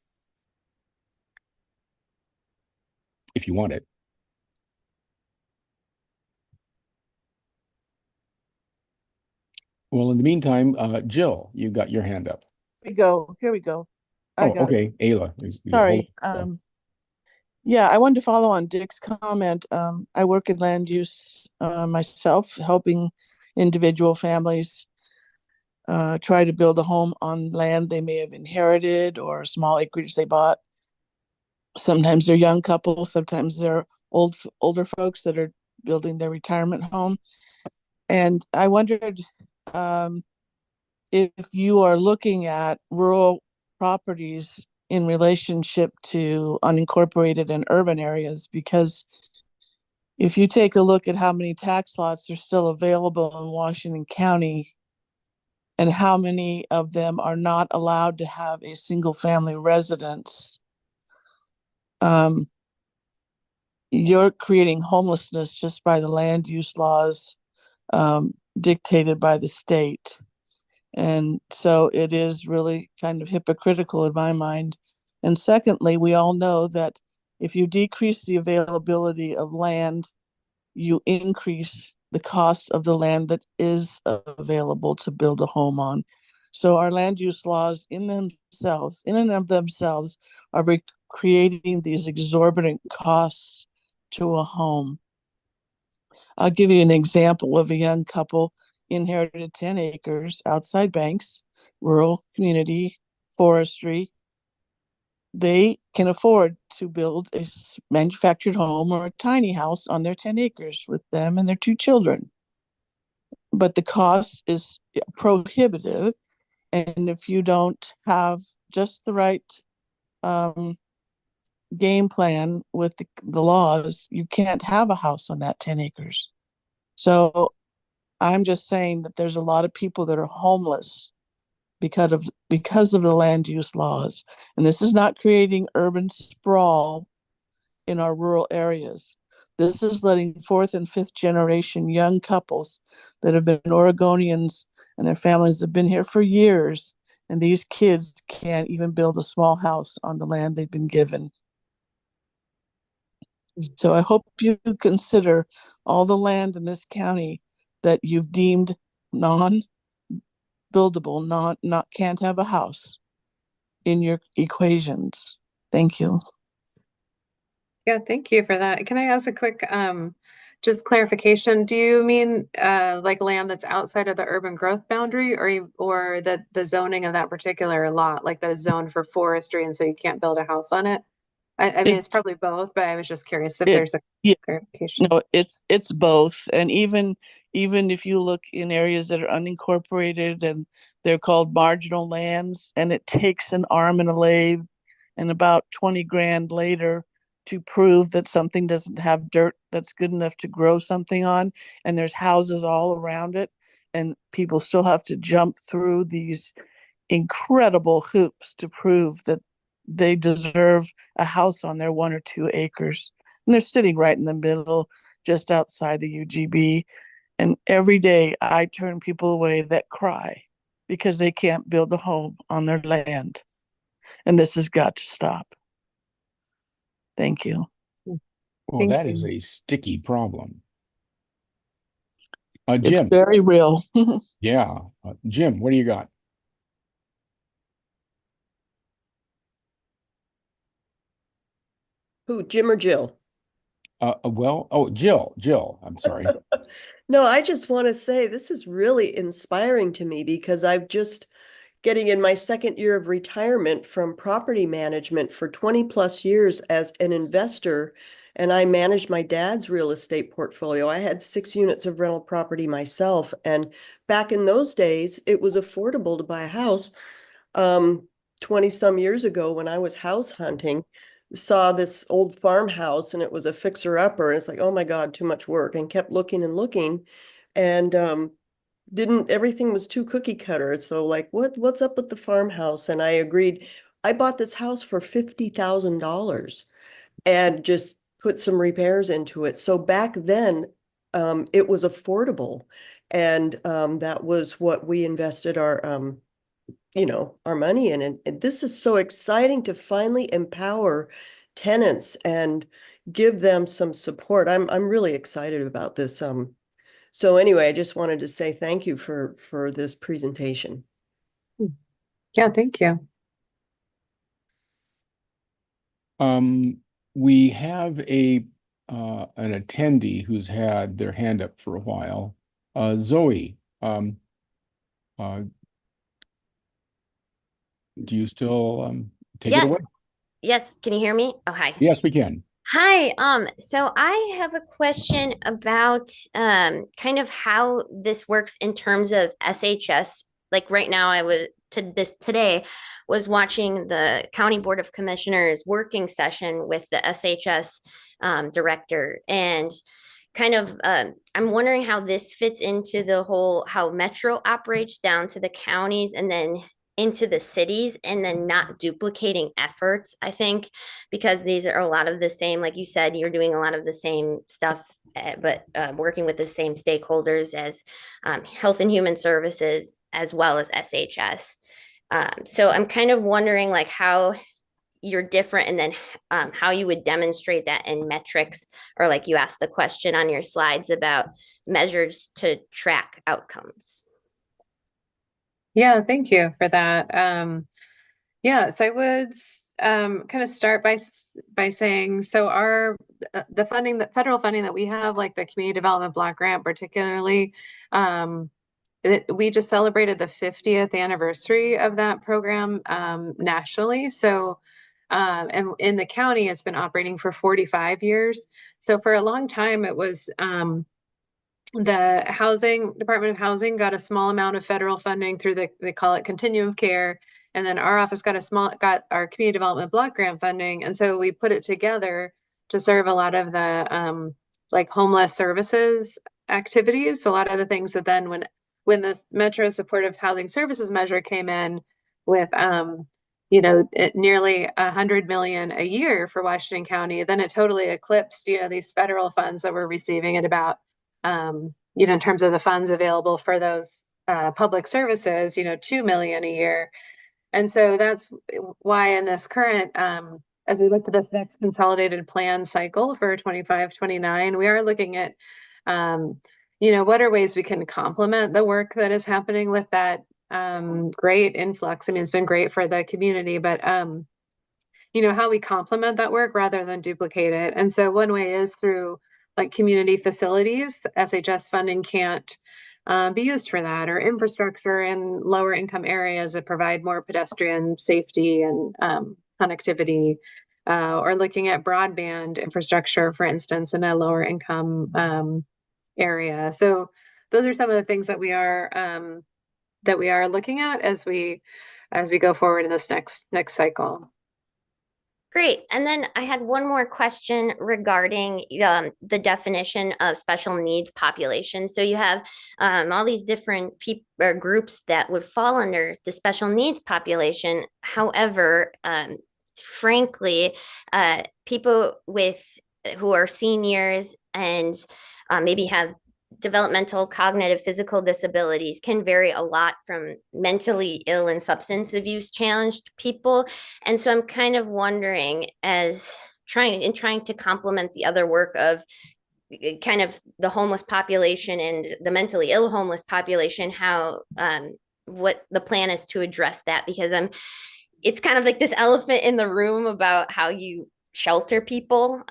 If you want it. Well, in the meantime, Jill, you got your hand up. Here we go. Here we go. I Oh, got it. okay, Ayla. Sorry. Yeah, I wanted to follow on Dick's comment. I work in land use myself, helping individual families try to build a home on land they may have inherited or a small acreage they bought. Sometimes they're young couples, sometimes they're older folks that are building their retirement home. And I wondered if you are looking at rural properties in relationship to unincorporated and urban areas, because if you take a look at how many tax lots are still available in Washington County and how many of them are not allowed to have a single family residence, you're creating homelessness just by the land use laws dictated by the state. And so it is really kind of hypocritical in my mind. And secondly, we all know that if you decrease the availability of land, you increase the cost of the land that is available to build a home on. So our land use laws in and of themselves, are creating these exorbitant costs to a home. I'll give you an example of a young couple inherited 10 acres outside Banks, rural community, forestry. They can afford to build a manufactured home or a tiny house on their 10 acres with them and their 2 children. But the cost is prohibitive. And if you don't have just the right game plan with the laws, you can't have a house on that 10 acres. So I'm just saying that there's a lot of people that are homeless because of the land use laws. And this is not creating urban sprawl in our rural areas. This is letting 4th and 5th generation young couples that have been Oregonians and their families have been here for years. And these kids can't even build a small house on the land they've been given. So I hope you consider all the land in this county that you've deemed non-buildable, not can't have a house in your equations. Thank you. Yeah, thank you for that. Can I ask a quick just clarification? Do you mean like land that's outside of the urban growth boundary, or the zoning of that particular lot, like that is zoned for forestry and so you can't build a house on it? I mean, it's probably both, but I was just curious if there's a clarification. No, it's both. And even if you look in areas that are unincorporated and they're called marginal lands, and it takes an arm and a leg and about 20 grand later to prove that something doesn't have dirt that's good enough to grow something on, and there's houses all around it, and people still have to jump through these incredible hoops to prove that they deserve a house on their 1 or 2 acres. And they're sitting right in the middle, just outside the UGB. And every day I turn people away that cry because they can't build a home on their land. And this has got to stop. Thank you. Well, that is a sticky problem. It's Jim. very real. Yeah. Jim, what do you got? Who, Jim or Jill? Jill, I'm sorry. No, I just want to say this is really inspiring to me because I've just getting in my 2nd year of retirement from property management for 20 plus years as an investor. And I managed my dad's real estate portfolio. I had 6 units of rental property myself. And back in those days, it was affordable to buy a house. 20 some years ago when I was house hunting, saw this old farmhouse and it was a fixer upper. And it's like, oh my God, too much work, and kept looking and looking. And didn't everything was too cookie cutter. So like, what's up with the farmhouse? And I agreed. I bought this house for $50,000 and just put some repairs into it. So back then, it was affordable. And that was what we invested our our money in. And this is so exciting to finally empower tenants and give them some support. I'm really excited about this. So anyway, I just wanted to say thank you for this presentation. Yeah, thank you. We have an attendee who's had their hand up for a while. Zoe, do you still take it away? Yes, can you hear me? Oh, hi. Yes, we can. Hi. So I have a question about kind of how this works in terms of SHS. Like right now, I was today was watching the County Board of Commissioners working session with the SHS director, and kind of I'm wondering how this fits into the whole how Metro operates down to the counties and then into the cities, and then not duplicating efforts, I think, because these are a lot of the same, like you said, you're doing a lot of the same stuff, but working with the same stakeholders as Health and Human Services as well as SHS. So I'm kind of wondering like how you're different, and then how you would demonstrate that in metrics, or like you asked the question on your slides about measures to track outcomes. Yeah, thank you for that. Yeah, so I would kind of start by saying, so our the funding, the federal funding that we have, like the Community Development Block Grant particularly, we just celebrated the 50th anniversary of that program nationally. So and in the county, it's been operating for 45 years. So for a long time, it was the Department of Housing got a small amount of federal funding through they call it continuum of care. And then our office got our community development block grant funding. And so we put it together to serve a lot of the like homeless services activities. A lot of the things that then when this Metro Supportive Housing Services measure came in with nearly $100 million a year for Washington County, then it totally eclipsed, these federal funds that we're receiving at about in terms of the funds available for those public services, 2 million a year. And so that's why in this current, as we look to this next consolidated plan cycle for 25-29, we are looking at, what are ways we can complement the work that is happening with that great influx. I mean, it's been great for the community, but how we complement that work rather than duplicate it. And so one way is through like community facilities. SHS funding can't be used for that, or infrastructure in lower income areas that provide more pedestrian safety and connectivity, or looking at broadband infrastructure, for instance, in a lower income area. So those are some of the things that we are looking at as we go forward in this next cycle. Great. And then I had one more question regarding the definition of special needs population. So you have all these different people or groups that would fall under the special needs population. However, frankly, people who are seniors and maybe have developmental, cognitive, physical disabilities can vary a lot from mentally ill and substance abuse challenged people. And so I'm kind of wondering, trying to complement the other work of kind of the homeless population and the mentally ill homeless population, how what the plan is to address that, because it's kind of like this elephant in the room about how you shelter people,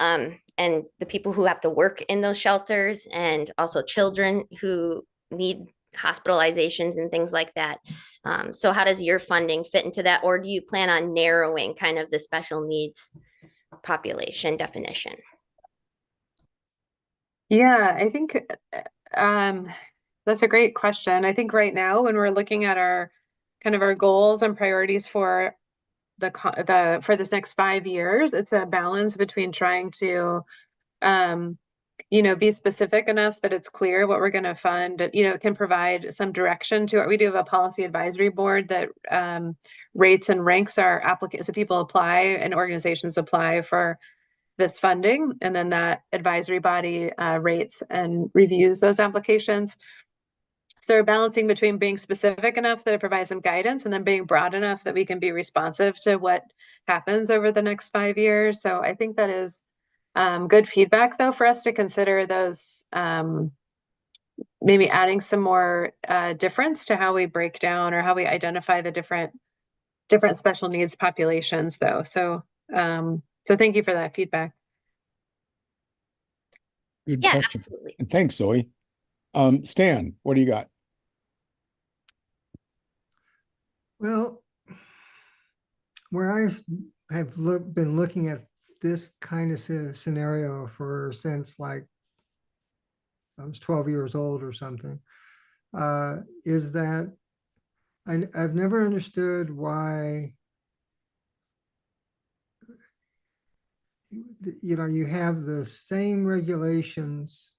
and the people who have to work in those shelters, and also children who need hospitalizations and things like that. So how does your funding fit into that? Or do you plan on narrowing kind of the special needs population definition? Yeah, I think that's a great question. I think right now when we're looking at our goals and priorities for for this next 5 years. It's a balance between trying to, be specific enough that it's clear what we're going to fund, it can provide some direction to it. We do have a policy advisory board that rates and ranks our applicants. So people apply and organizations apply for this funding, and then that advisory body rates and reviews those applications. So we're balancing between being specific enough that it provides some guidance and then being broad enough that we can be responsive to what happens over the next 5 years. So I think that is good feedback, though, for us to consider those, maybe adding some more difference to how we break down or how we identify the different special needs populations, though. So thank you for that feedback. Good Yeah, question. absolutely. And thanks, Zoe. Stan, what do you got? Well, where I have been looking at this kind of scenario since like I was 12 years old or something, is that I've never understood why, you have the same regulations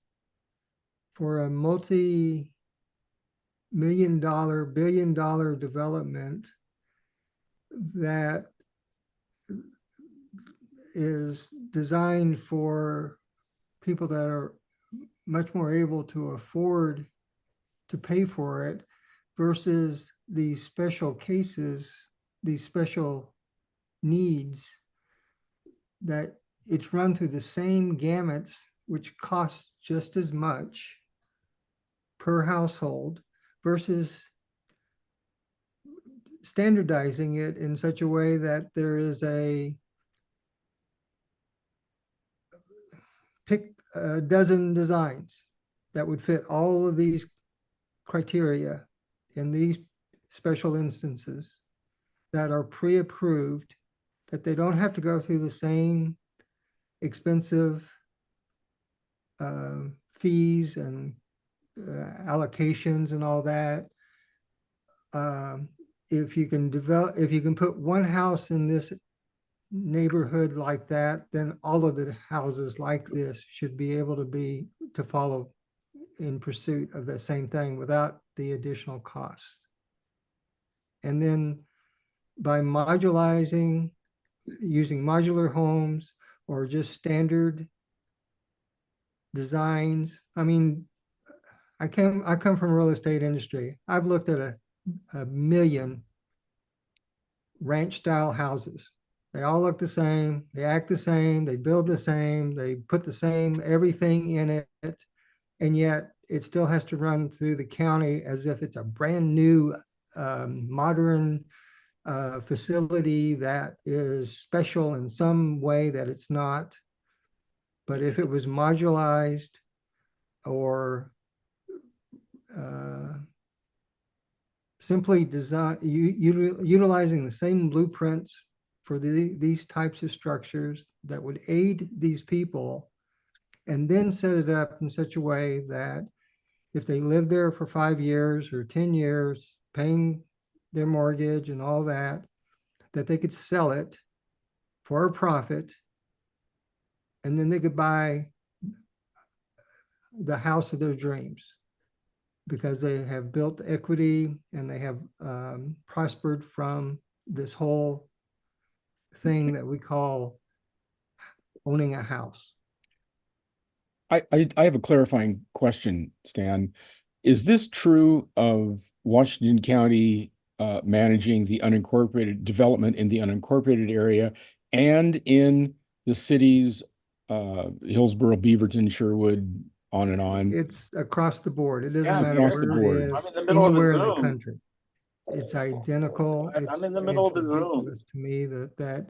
for a multi-million-dollar, billion-dollar development that is designed for people that are much more able to afford to pay for it versus these special cases, these special needs, that it's run through the same gamuts, which costs just as much per household versus standardizing it in such a way that there is pick a dozen designs that would fit all of these criteria in these special instances that are pre-approved, that they don't have to go through the same expensive fees and allocations and all that. If you can put one house in this neighborhood like that, then all of the houses like this should be able to follow in pursuit of the same thing without the additional cost. And then by modularizing, using modular homes or just standard designs. I mean, I come from real estate industry. I've looked at a million ranch style houses. They all look the same, they act the same, they build the same, they put the same everything in it, and yet it still has to run through the county as if it's a brand new modern facility that is special in some way that it's not. But if it was modularized or simply utilizing the same blueprints for these types of structures that would aid these people, and then set it up in such a way that if they live there for 5 years or 10 years, paying their mortgage and all that, that they could sell it for a profit, and then they could buy the house of their dreams because they have built equity and they have prospered from this whole thing that we call owning a house. I have a clarifying question, Stan. Is this true of Washington County managing the unincorporated development in the unincorporated area and in the cities, Hillsborough, Beaverton, Sherwood, on and on? It's across the board. It doesn't Yeah, matter across the where board. it is, I'm in the middle of the anywhere in the Zoom. country. It's identical. I'm in the middle of the Zoom. Ridiculous to me that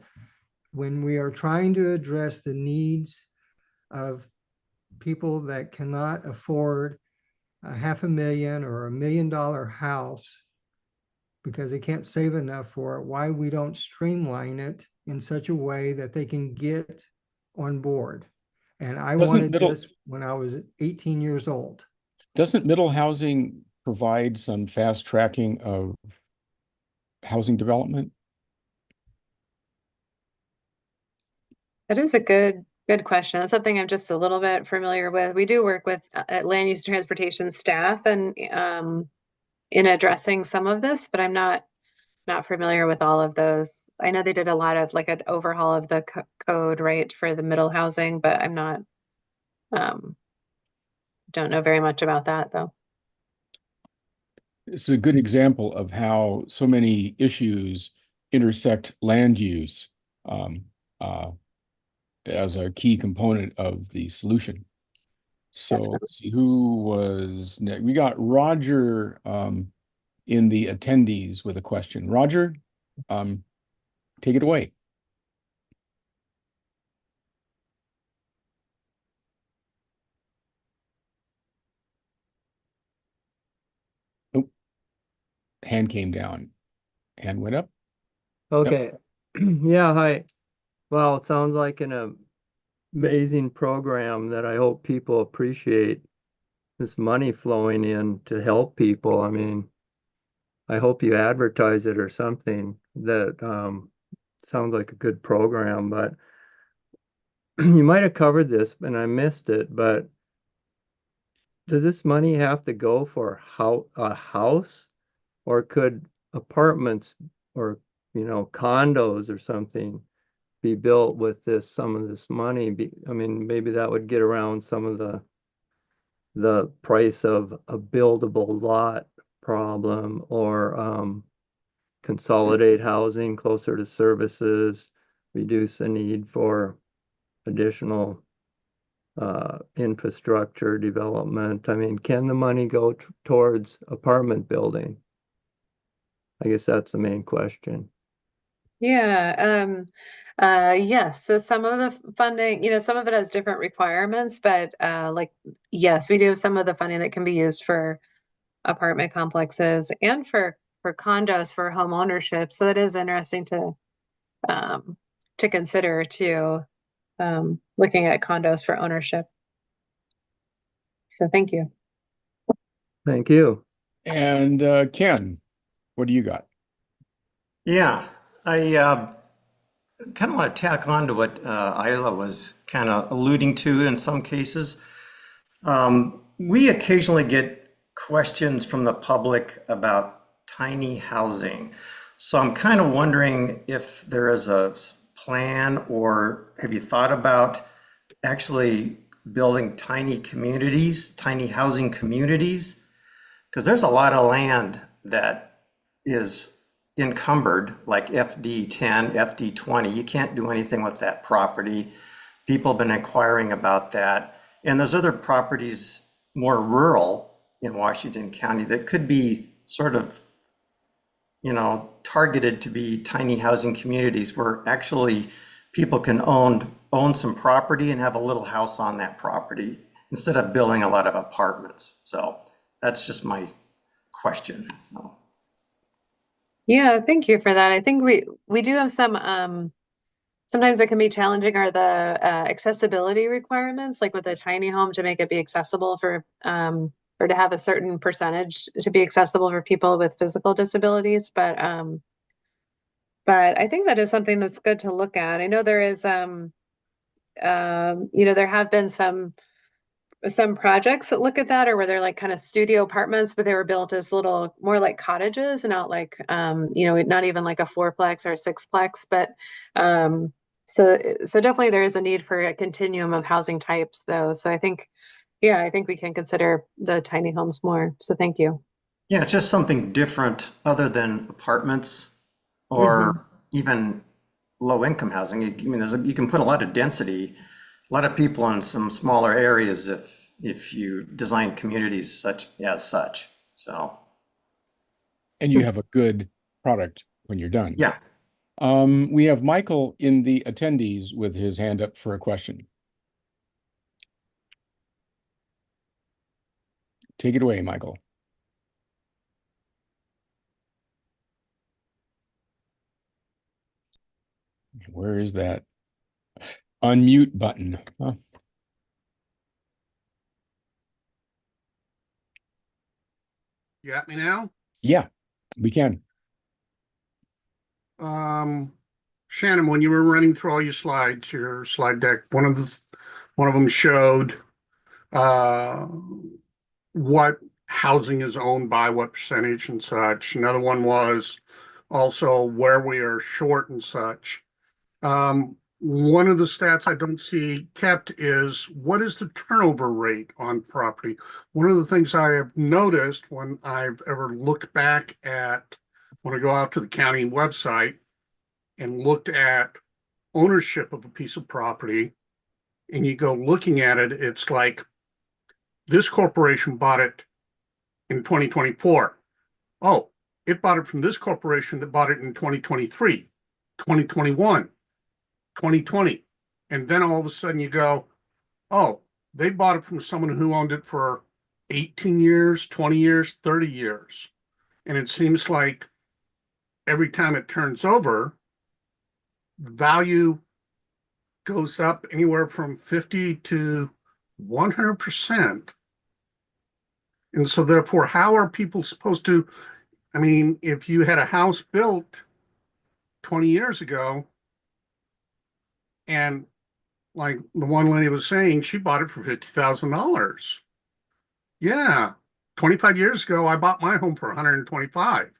when we are trying to address the needs of people that cannot afford a $500,000 or $1 million house because they can't save enough for it, why we don't streamline it in such a way that they can get on board. And I wanted this when I was 18 years old. Doesn't middle housing provide some fast tracking of housing development? That is a good question. That's something I'm just a little bit familiar with. We do work with land use and transportation staff and in addressing some of this, but I'm not familiar with all of those. I know they did a lot of like an overhaul of the code, right, for the middle housing, but I'm not don't know very much about that though. It's a good example of how so many issues intersect land use as a key component of the solution. So let's see who was next. We got Roger in the attendees with a question. Roger, take it away. Oh, hand came down. Hand went up. Okay. Yeah, hi. Well, it sounds like an amazing program that I hope people appreciate this money flowing in to help people. I mean, I hope you advertise it or something that sounds like a good program, but you might have covered this and I missed it, but does this money have to go for a house or could apartments or, condos or something be built with some of this money? I mean, maybe that would get around some of the price of a buildable lot problem or consolidate housing closer to services, reduce the need for additional infrastructure development. I mean, can the money go towards apartment building? I guess that's the main question. Yeah, yes. So some of the funding, some of it has different requirements, but like, yes, we do have some of the funding that can be used for apartment complexes and for condos for home ownership. So that is interesting to consider too, looking at condos for ownership. So thank you. Thank you. And Ken, what do you got? Yeah, I kind of want to tack on to what Isla was kind of alluding to in some cases. We occasionally get questions from the public about tiny housing. So I'm kind of wondering if there is a plan or have you thought about actually building tiny communities, tiny housing communities? Because there's a lot of land that is encumbered, like FD10, FD20. You can't do anything with that property. People have been inquiring about that. And there's other properties more rural in Washington County that could be sort of, targeted to be tiny housing communities where actually people can own some property and have a little house on that property instead of building a lot of apartments. So that's just my question. Yeah, thank you for that. I think we do have some sometimes it can be challenging are the accessibility requirements, like with a tiny home to make it be accessible for or to have a certain percentage to be accessible for people with physical disabilities. But I think that is something that's good to look at. I know there is there have been some projects that look at that or where they're like kind of studio apartments, but they were built as little more like cottages and not like not even like a fourplex or a sixplex, but so definitely there is a need for a continuum of housing types though. So I think we can consider the tiny homes more. So thank you. Yeah, it's just something different other than apartments or even low income housing. You can put a lot of density, a lot of people in some smaller areas if you design communities such. So. And you have a good product when you're done. Yeah. We have Michael in the attendees with his hand up for a question. Take it away, Michael. Where is that unmute button? Huh? You got me now? Yeah, we can. Shannon, when you were running through all your slides, your slide deck, one of them showed what housing is owned by, what percentage and such. Another one was also where we are short and such. One of the stats I don't see kept is what is the turnover rate on property? One of the things I have noticed when I've ever looked back at, when I go out to the county website and looked at ownership of a piece of property, and you go looking at it, it's like this corporation bought it in 2024. Oh, it bought it from this corporation that bought it in 2023, 2021, 2020. And then all of a sudden you go, oh, they bought it from someone who owned it for 18 years, 20 years, 30 years. And it seems like every time it turns over, value goes up anywhere from 50 to 100%. And so therefore, how are people supposed to, I mean, if you had a house built 20 years ago, and like the one lady was saying, she bought it for $50,000. Yeah. 25 years ago, I bought my home for 125.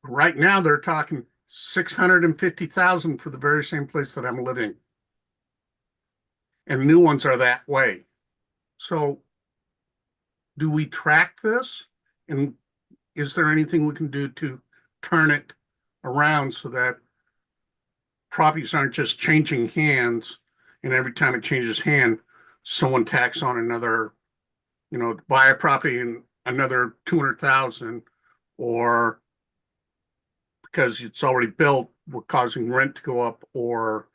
Right now, they're talking 650,000 for the very same place that I'm living. And new ones are that way. So do we track this? And is there anything we can do to turn it around so that properties aren't just changing hands, and every time it changes hand, someone tacks on another, buy a property and another 200,000, or because it's already built, we're causing rent to go up or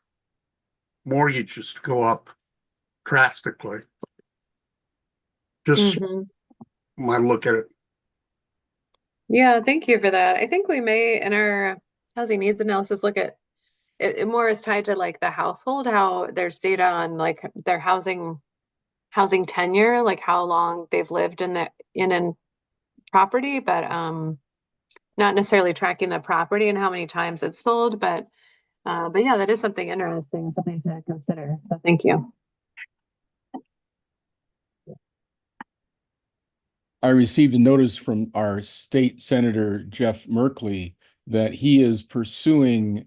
mortgages to go up drastically. Just my look at it. Yeah, thank you for that. I think we may, in our housing needs analysis, look at it more is tied to like the household, how there's data on like their housing tenure, like how long they've lived in a property, but not necessarily tracking the property and how many times it's sold, but yeah, that is something interesting, something to consider. So thank you. I received a notice from our state senator, Jeff Merkley, that he is pursuing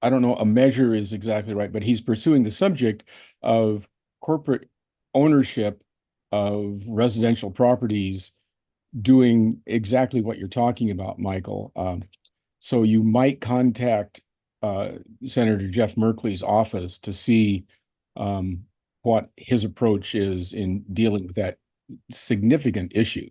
I don't know, a measure is exactly right, but he's pursuing the subject of corporate ownership of residential properties, doing exactly what you're talking about, Michael. So you might contact Senator Jeff Merkley's office to see what his approach is in dealing with that significant issue.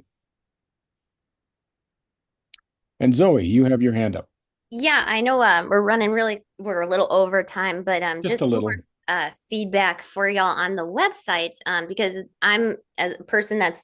And Zoe, you have your hand up. Yeah, I know we're a little over time, but Just a little. more feedback for y'all on the website, because I'm as a person that's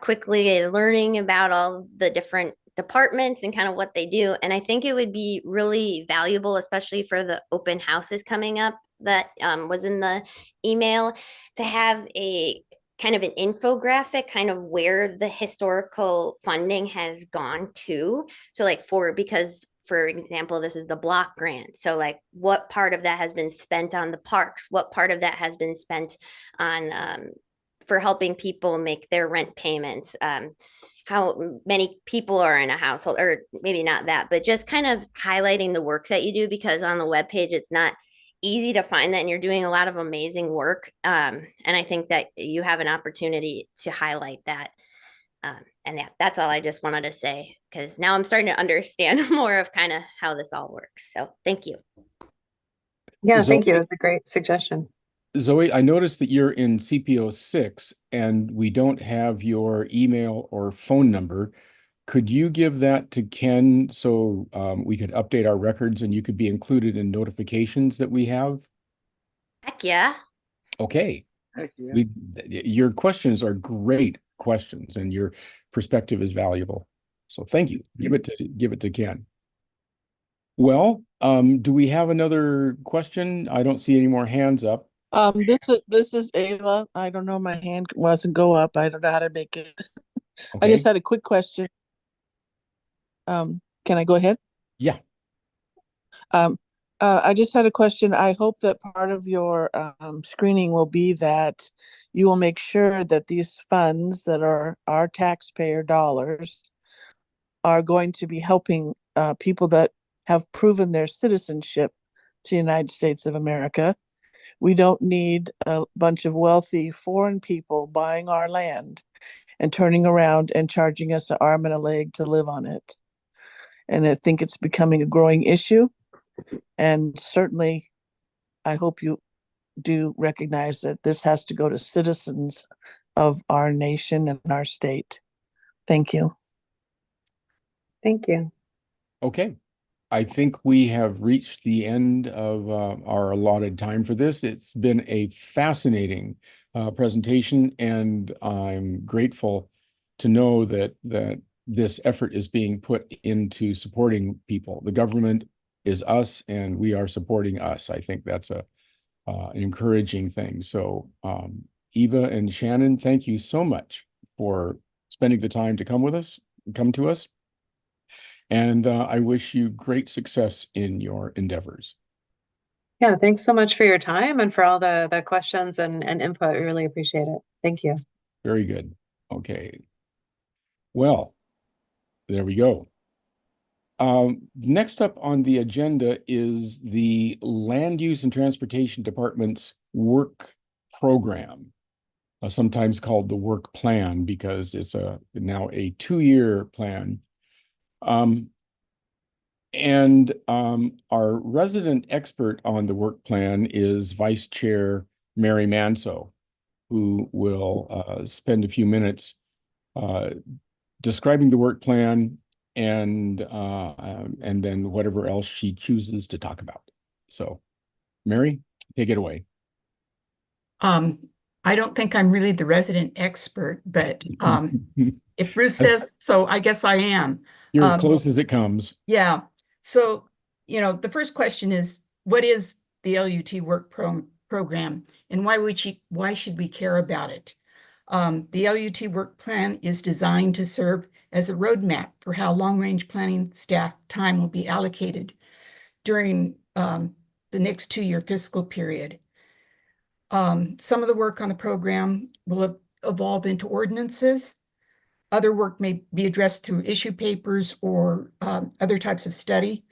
quickly learning about all the different departments and kind of what they do. And I think it would be really valuable, especially for the open houses coming up that was in the email, to have a kind of an infographic, kind of where the historical funding has gone to. So like because for example, this is the block grant. So like what part of that has been spent on the parks? What part of that has been spent on for helping people make their rent payments? How many people are in a household, or maybe not that, but just kind of highlighting the work that you do, because on the webpage, it's not easy to find that, and you're doing a lot of amazing work. And I think that you have an opportunity to highlight that. And yeah, that's all I just wanted to say, because now I'm starting to understand more of kind of how this all works. So thank you. Yeah, Zoe, thank you. That's a great suggestion. Zoe, I noticed that you're in CPO 6 and we don't have your email or phone number. Could you give that to Ken so we could update our records and you could be included in notifications that we have? Heck yeah. Okay. Heck yeah. Your questions are great questions and your perspective is valuable. So thank you. Give it to Ken. Well, do we have another question? I don't see any more hands up. This is Ayla. I don't know, my hand wasn't go up. I don't know how to make it. I Okay. just had a quick question. Can I go ahead? Yeah. I just had a question. I hope that part of your screening will be that you will make sure that these funds that are our taxpayer dollars are going to be helping people that have proven their citizenship to the United States of America. We don't need a bunch of wealthy foreign people buying our land and turning around and charging us an arm and a leg to live on it. And I think it's becoming a growing issue. And certainly, I hope you do recognize that this has to go to citizens of our nation and our state. Thank you. Thank you. Okay. I think we have reached the end of our allotted time for this. It's been a fascinating presentation, and I'm grateful to know that this effort is being put into supporting people. The government is us, and we are supporting us. I think that's an encouraging thing. So, Eva and Shannon, thank you so much for spending the time to come to us. And I wish you great success in your endeavors. Yeah, thanks so much for your time and for all the questions and input. We really appreciate it. Thank you. Very good. Okay. Well, there we go. Next up on the agenda is the Land Use and Transportation Department's work program, sometimes called the work plan because it's now a 2-year plan. And our resident expert on the work plan is Vice Chair Mary Manso, who will spend a few minutes describing the work plan and then whatever else she chooses to talk about. So, Mary, take it away. I don't think I'm really the resident expert, but if Bruce says so, I guess I am. You're as close as it comes. Yeah. So, the first question is, what is the LUT work program and why should we care about it? The LUT work plan is designed to serve as a roadmap for how long-range planning staff time will be allocated during the next 2-year fiscal period. Some of the work on the program will evolve into ordinances. Other work may be addressed through issue papers or other types of study.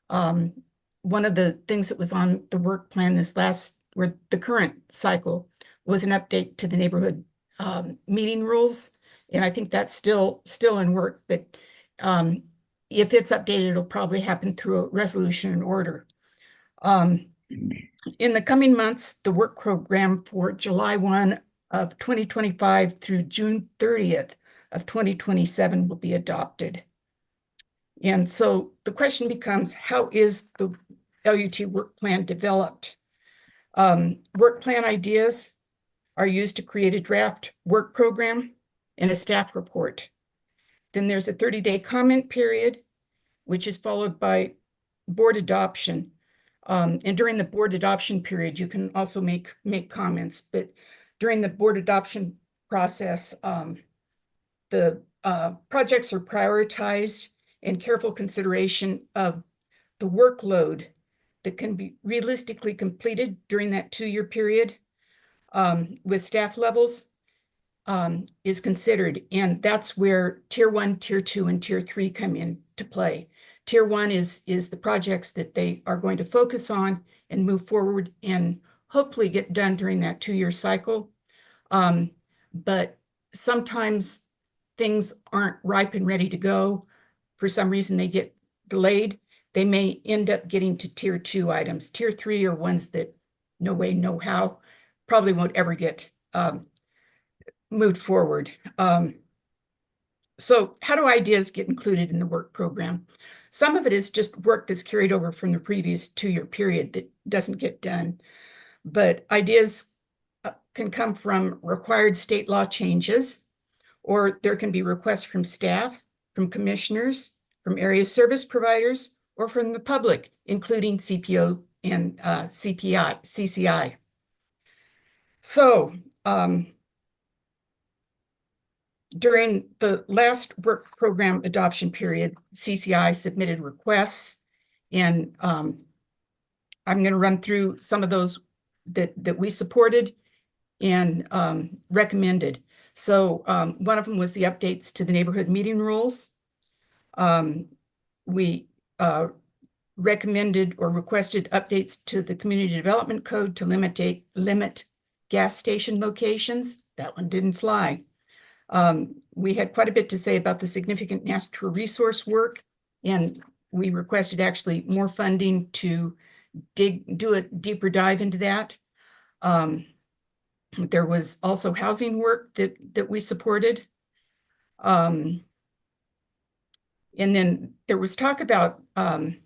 One of the things that was on the work plan the current cycle was an update to the neighborhood meeting rules. And I think that's still in work, but if it's updated, it'll probably happen through a resolution and order. In the coming months, the work program for July 1 of 2025 through June 30th of 2027 will be adopted. And so the question becomes, how is the LUT work plan developed? Work plan ideas are used to create a draft work program and a staff report. Then there's a 30-day comment period, which is followed by board adoption. And during the board adoption period, you can also make comments, but during the board adoption process, the projects are prioritized and careful consideration of the workload that can be realistically completed during that 2-year period with staff levels is considered. And that's where Tier 1, Tier 2, and Tier 3 come into play. Tier 1 is the projects that they are going to focus on and move forward and hopefully get done during that 2-year cycle. But sometimes things aren't ripe and ready to go. For some reason, they get delayed. They may end up getting to Tier 2 items. Tier 3 are ones that no way, no how, probably won't ever get moved forward. So how do ideas get included in the work program? Some of it is just work that's carried over from the previous 2-year period that doesn't get done. But ideas can come from required state law changes, or there can be requests from staff, from commissioners, from area service providers, or from the public, including CPO and CCI. So During the last work program adoption period, CCI submitted requests, and I'm going to run through some of those that we supported and recommended. So one of them was the updates to the neighborhood meeting rules. We recommended or requested updates to the community development code to limit gas station locations. That one didn't fly. We had quite a bit to say about the significant natural resource work, and we requested actually more funding to do a deeper dive into that. There was also housing work that we supported. And then there was talk about an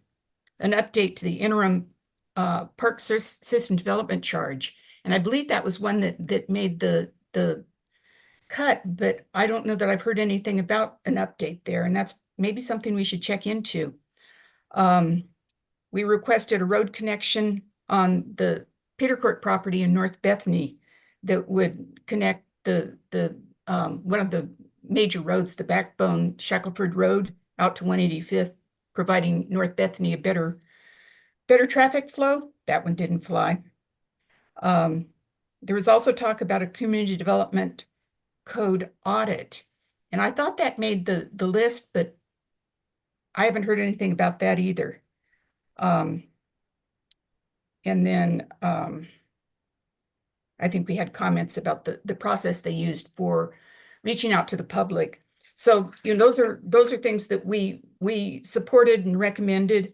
update to the interim park system development charge. And I believe that was one that made the cut, but I don't know that I've heard anything about an update there, and that's maybe something we should check into. We requested a road connection on the Peter Court property in North Bethany that would connect the one of the major roads, the backbone Shackelford Road, out to 185th, providing North Bethany a better traffic flow. That one didn't fly. There was also talk about a community development code audit, and I thought that made the list, but I haven't heard anything about that either. And then I think we had comments about the process they used for reaching out to the public. So, you know, those are things that we supported and recommended.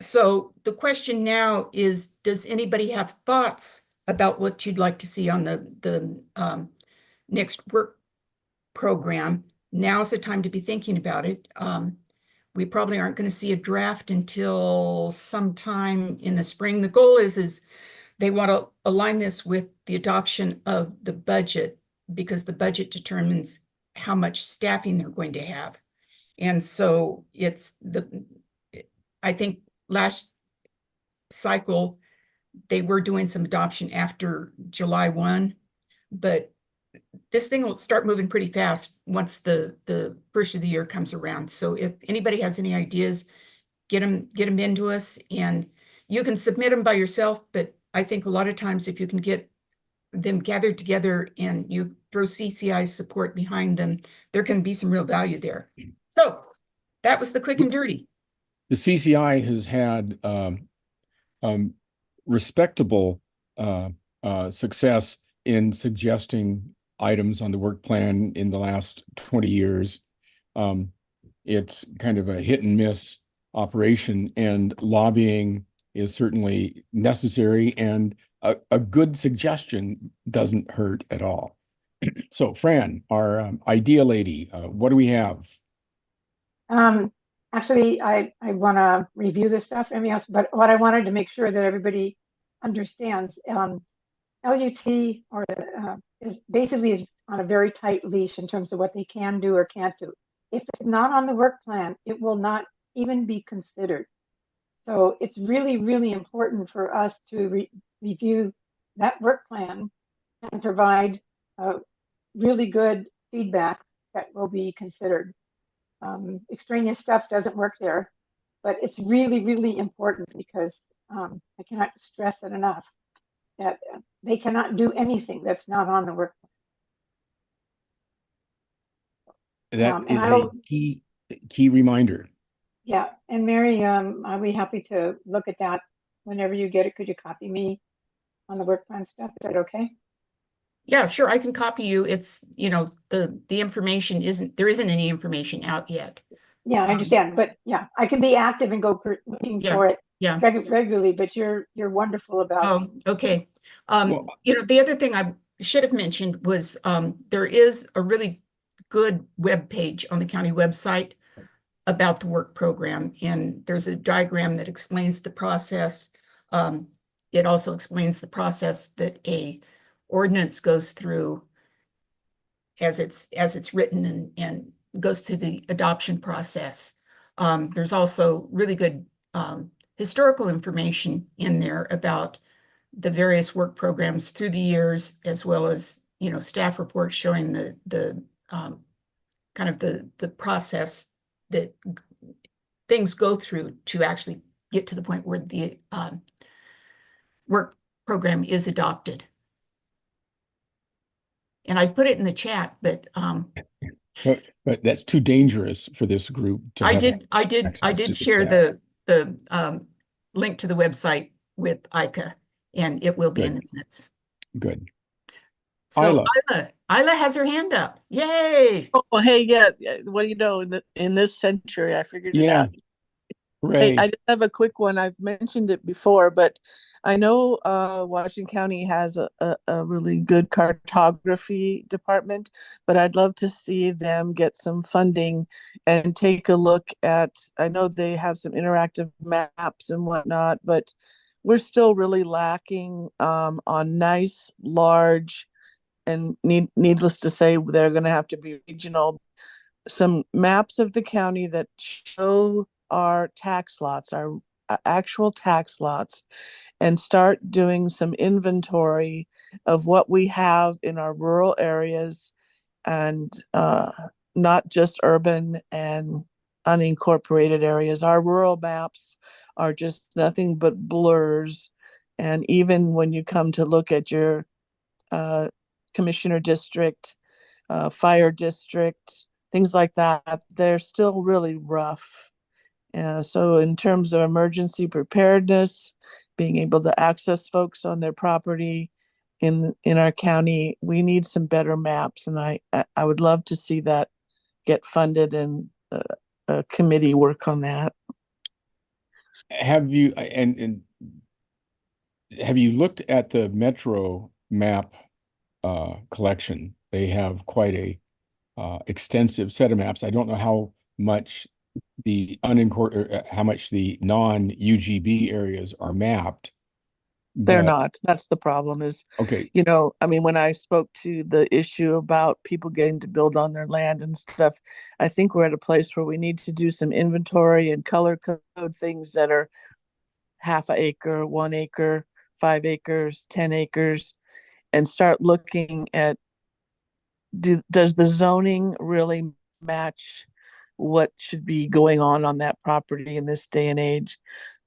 So the question now is, does anybody have thoughts about what you'd like to see on the next work program? Now's the time to be thinking about it. We probably aren't going to see a draft until sometime in the spring. The goal is they want to align this with the adoption of the budget, because the budget determines how much staffing they're going to have. And so I think last cycle, they were doing some adoption after July 1, but this thing will start moving pretty fast once the first of the year comes around. So if anybody has any ideas, get them into us, and you can submit them by yourself. But I think a lot of times if you can get them gathered together and you throw CCI support behind them, there can be some real value there. So that was the quick and dirty. The CCI has had respectable success in suggesting items on the work plan in the last 20 years. It's kind of a hit and miss operation, and lobbying is certainly necessary, and a good suggestion doesn't hurt at all. So Fran, our idea lady, what do we have? Actually, I want to review this stuff, everything else, but what I wanted to make sure that everybody understands, LUT is basically on a very tight leash in terms of what they can do or can't do. If it's not on the work plan, it will not even be considered. So it's really, really important for us to review that work plan and provide really good feedback that will be considered. Extraneous stuff doesn't work there, but it's really, really important, because I cannot stress it enough that they cannot do anything that's not on the work plan. That is a key reminder. Yeah, and Mary, I'll be happy to look at that whenever you get it. Could you copy me on the work plan stuff? Is that okay? Yeah, sure. I can copy you. It's, you know, the information there isn't any information out yet. Yeah, I understand, but yeah, I can be active and go looking for it regularly, but you're wonderful about. Oh, okay. You know, the other thing I should have mentioned was there is a really good web page on the county website about the work program, and there's a diagram that explains the process. It also explains the process that a ordinance goes through as it's written and goes through the adoption process. There's also really good historical information in there about the various work programs through the years, as well as staff report showing the kind of the process that things go through to actually get to the point where the work program is adopted. And I put it in the chat, but But that's too dangerous for this group to I have did access to the share chat. the link to the website with Ica, and it will be in the minutes. Good. So Isla. Isla has her hand up. Yay! Oh, hey, yeah. What do you know? In this century, I figured it out. Hey, Right. I just have a quick one. I've mentioned it before, but I know Washington County has a really good cartography department, but I'd love to see them get some funding and take a look at, I know they have some interactive maps and whatnot, but we're still really lacking on nice, large, and needless to say, they're going to have to be regional, some maps of the county that show our tax lots, our actual tax lots, and start doing some inventory of what we have in our rural areas, and not just urban and unincorporated areas. Our rural maps are just nothing but blurs. And even when you come to look at your commissioner district, fire district, things like that, they're still really rough. So in terms of emergency preparedness, being able to access folks on their property in our county, we need some better maps, and I would love to see that get funded and a committee work on that. Have you and have you looked at the Metro map collection? They have quite a extensive set of maps. I don't know how much the how much the non-UGB areas are mapped. They're but not. That's the problem is, okay. I mean, when I spoke to the issue about people getting to build on their land and stuff, I think we're at a place where we need to do some inventory and color code things that are half an acre, 1 acre, 5 acres, 10 acres, and start looking at, does the zoning really match what should be going on that property in this day and age?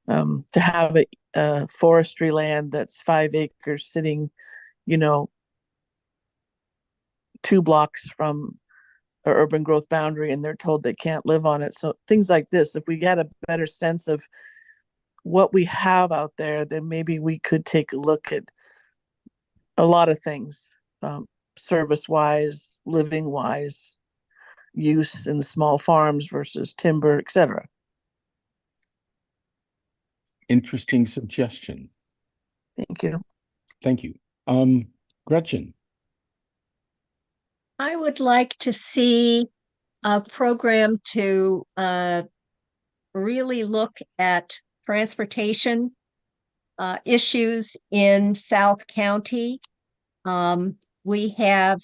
To have a forestry land that's 5 acres sitting, 2 blocks from an urban growth boundary, and they're told they can't live on it. So things like this, if we had a better sense of what we have out there, then maybe we could take a look at a lot of things, service wise, living wise, use in small farms versus timber, etc. Interesting suggestion. Thank you. Thank you. Gretchen. I would like to see a program to really look at transportation issues in South County. We have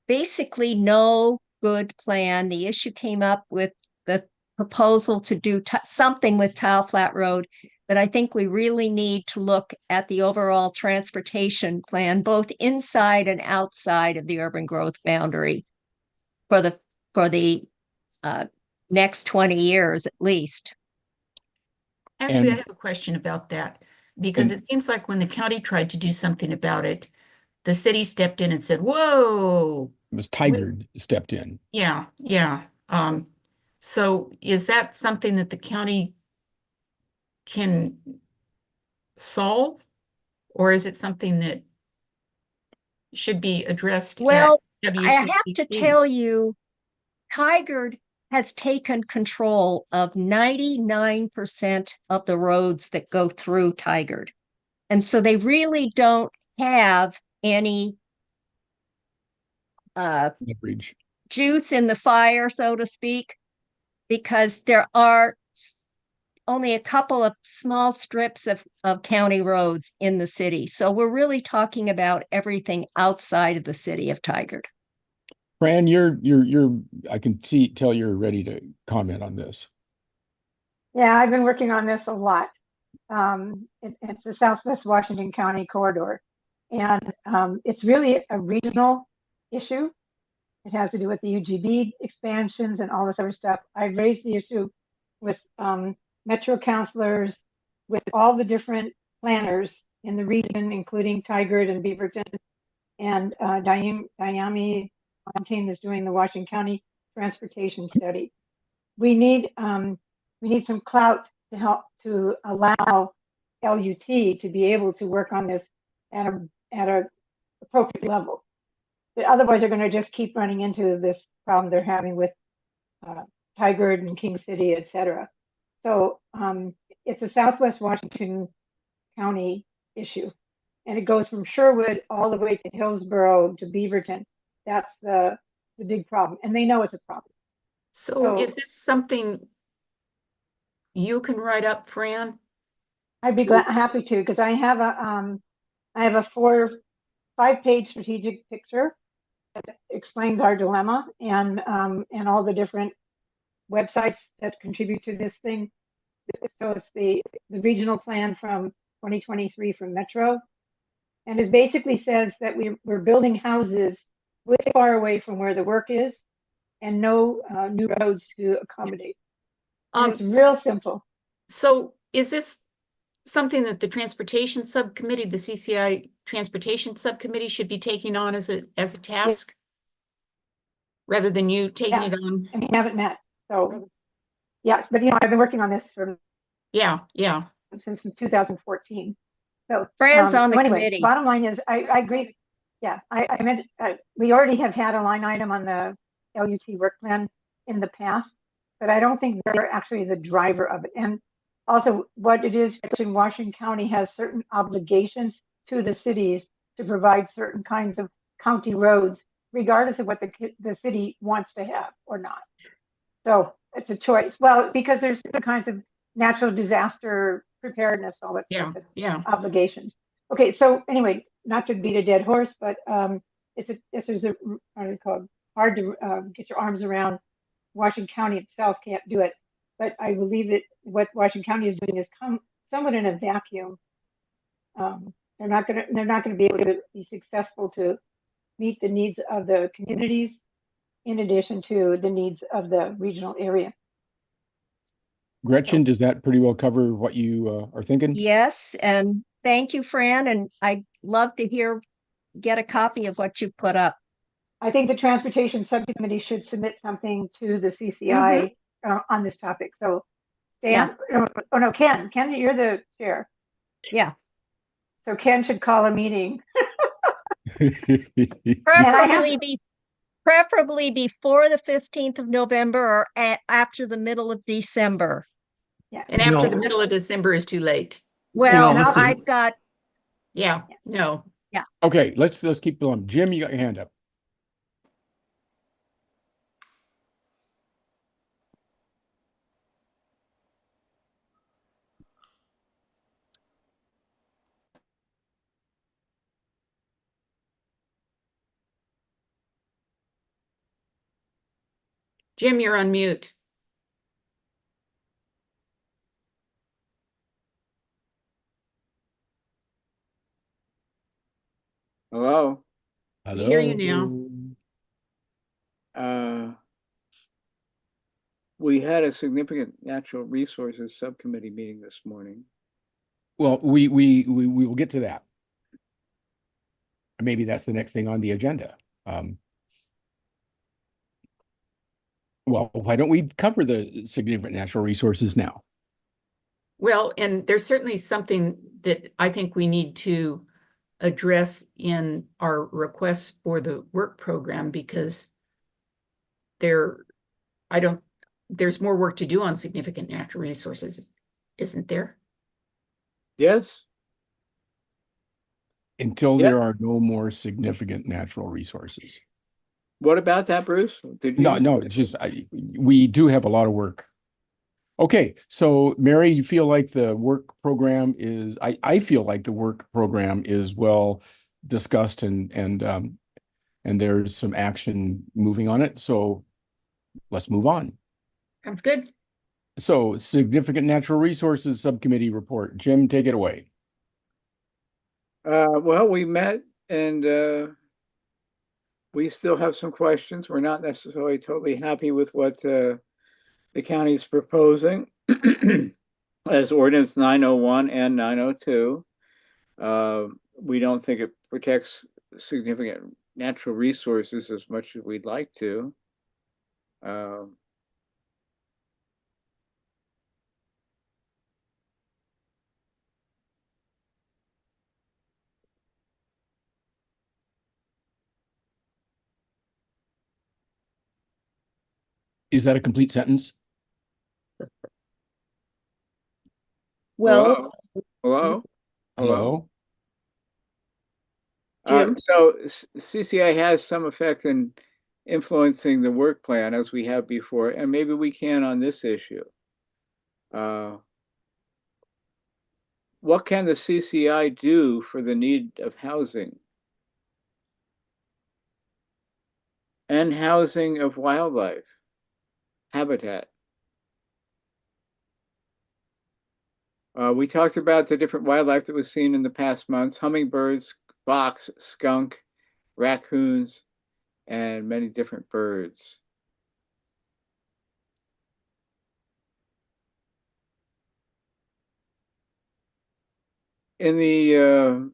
basically no good plan. The issue came up with the proposal to do something with Tile Flat Road, but I think we really need to look at the overall transportation plan, both inside and outside of the urban growth boundary for the next 20 years at least. Actually, I have a question about that, because it seems like when the county tried to do something about it, the city stepped in and said, whoa. It was Tigard stepped in. Yeah, yeah. So is that something that the county can solve, or is it something that should be addressed Well, at I have to WCCC? tell you, Tigard has taken control of 99% of the roads that go through Tigard. And so they really don't have any leverage, juice in the fire, so to speak, because there are only a couple of small strips of county roads in the city. So we're really talking about everything outside of the city of Tigard. Fran, I can tell you're ready to comment on this. Yeah, I've been working on this a lot. It's the Southwest Washington County corridor. And it's really a regional issue. It has to do with the UGB expansions and all this other stuff. I raised the issue with Metro councilors, with all the different planners in the region, including Tigard and Beaverton, and Diami Fontaine is doing the Washington County Transportation Study. We need some clout to help to allow LUT to be able to work on this at a appropriate level. But otherwise, they're going to just keep running into this problem they're having with Tigard and King City, et cetera. So it's a Southwest Washington County issue. And it goes from Sherwood all the way to Hillsborough to Beaverton. That's the big problem. And they know it's a problem. So is this something you can write up, Fran? I'd be happy to, because I have a 5-page strategic picture that explains our dilemma and all the different websites that contribute to this thing. So it's the regional plan from 2023 from Metro. And it basically says that we're building houses way far away from where the work is and no new roads to accommodate. And it's real simple. So is this something that the Transportation Subcommittee, the CCI Transportation Subcommittee should be taking on as a task? Rather than you taking it on? And we haven't met. So yeah, but I've been working on this for since 2014. So Fran's on the anyway, committee. Bottom line is I agree. Yeah, I meant we already have had a line item on the LUT work plan in the past, but I don't think they're actually the driver of it. And also what it is in Washington County has certain obligations to the cities to provide certain kinds of county roads, regardless of what the city wants to have or not. So it's a choice. Well, because there's different kinds of natural disaster preparedness, all that stuff, obligations. Okay, so anyway, not to beat a dead horse, but it's hard to get your arms around. Washington County itself can't do it, but I believe that what Washington County is doing is somewhat in a vacuum. They're not going to be able to be successful to meet the needs of the communities, in addition to the needs of the regional area. Gretchen, does that pretty well cover what you are thinking? Yes, and thank you, Fran. And I'd love to get a copy of what you put up. I think the Transportation Subcommittee should submit something to the CCI on this topic. So Stan, oh no, Ken, you're the chair. Yeah. So Ken should call a meeting. Preferably before the 15th of November or after the middle of December. Yeah. And after the middle of December is too late. Well, I've got. No. Yeah. Okay, let's keep going. Jim, you got your hand up. Jim, you're on mute. Hello? I hear you now. We had a significant natural resources subcommittee meeting this morning. Well, we will get to that. Maybe that's the next thing on the agenda. Well, why don't we cover the significant natural resources now? Well, and there's certainly something that I think we need to address in our requests for the work program, because there's more work to do on significant natural resources, isn't there? Yes. Until there are no more significant natural resources. What about that, Bruce? Did you? No, it's just we do have a lot of work. Okay, so Mary, you feel like the work program is? I feel like the work program is well discussed and there's some action moving on it. So let's move on. Sounds good. So significant natural resources subcommittee report. Jim, take it away. Well, we met and we still have some questions. We're not necessarily totally happy with what the county's proposing as ordinance 901 and 902. We don't think it protects significant natural resources as much as we'd like to. Is that a complete sentence? Well, Hello? Hello? Jim? So CCI has some effect in influencing the work plan as we have before, and maybe we can on this issue. What can the CCI do for the need of housing and housing of wildlife habitat? We talked about the different wildlife that was seen in the past months: hummingbirds, fox, skunk, raccoons, and many different birds. In the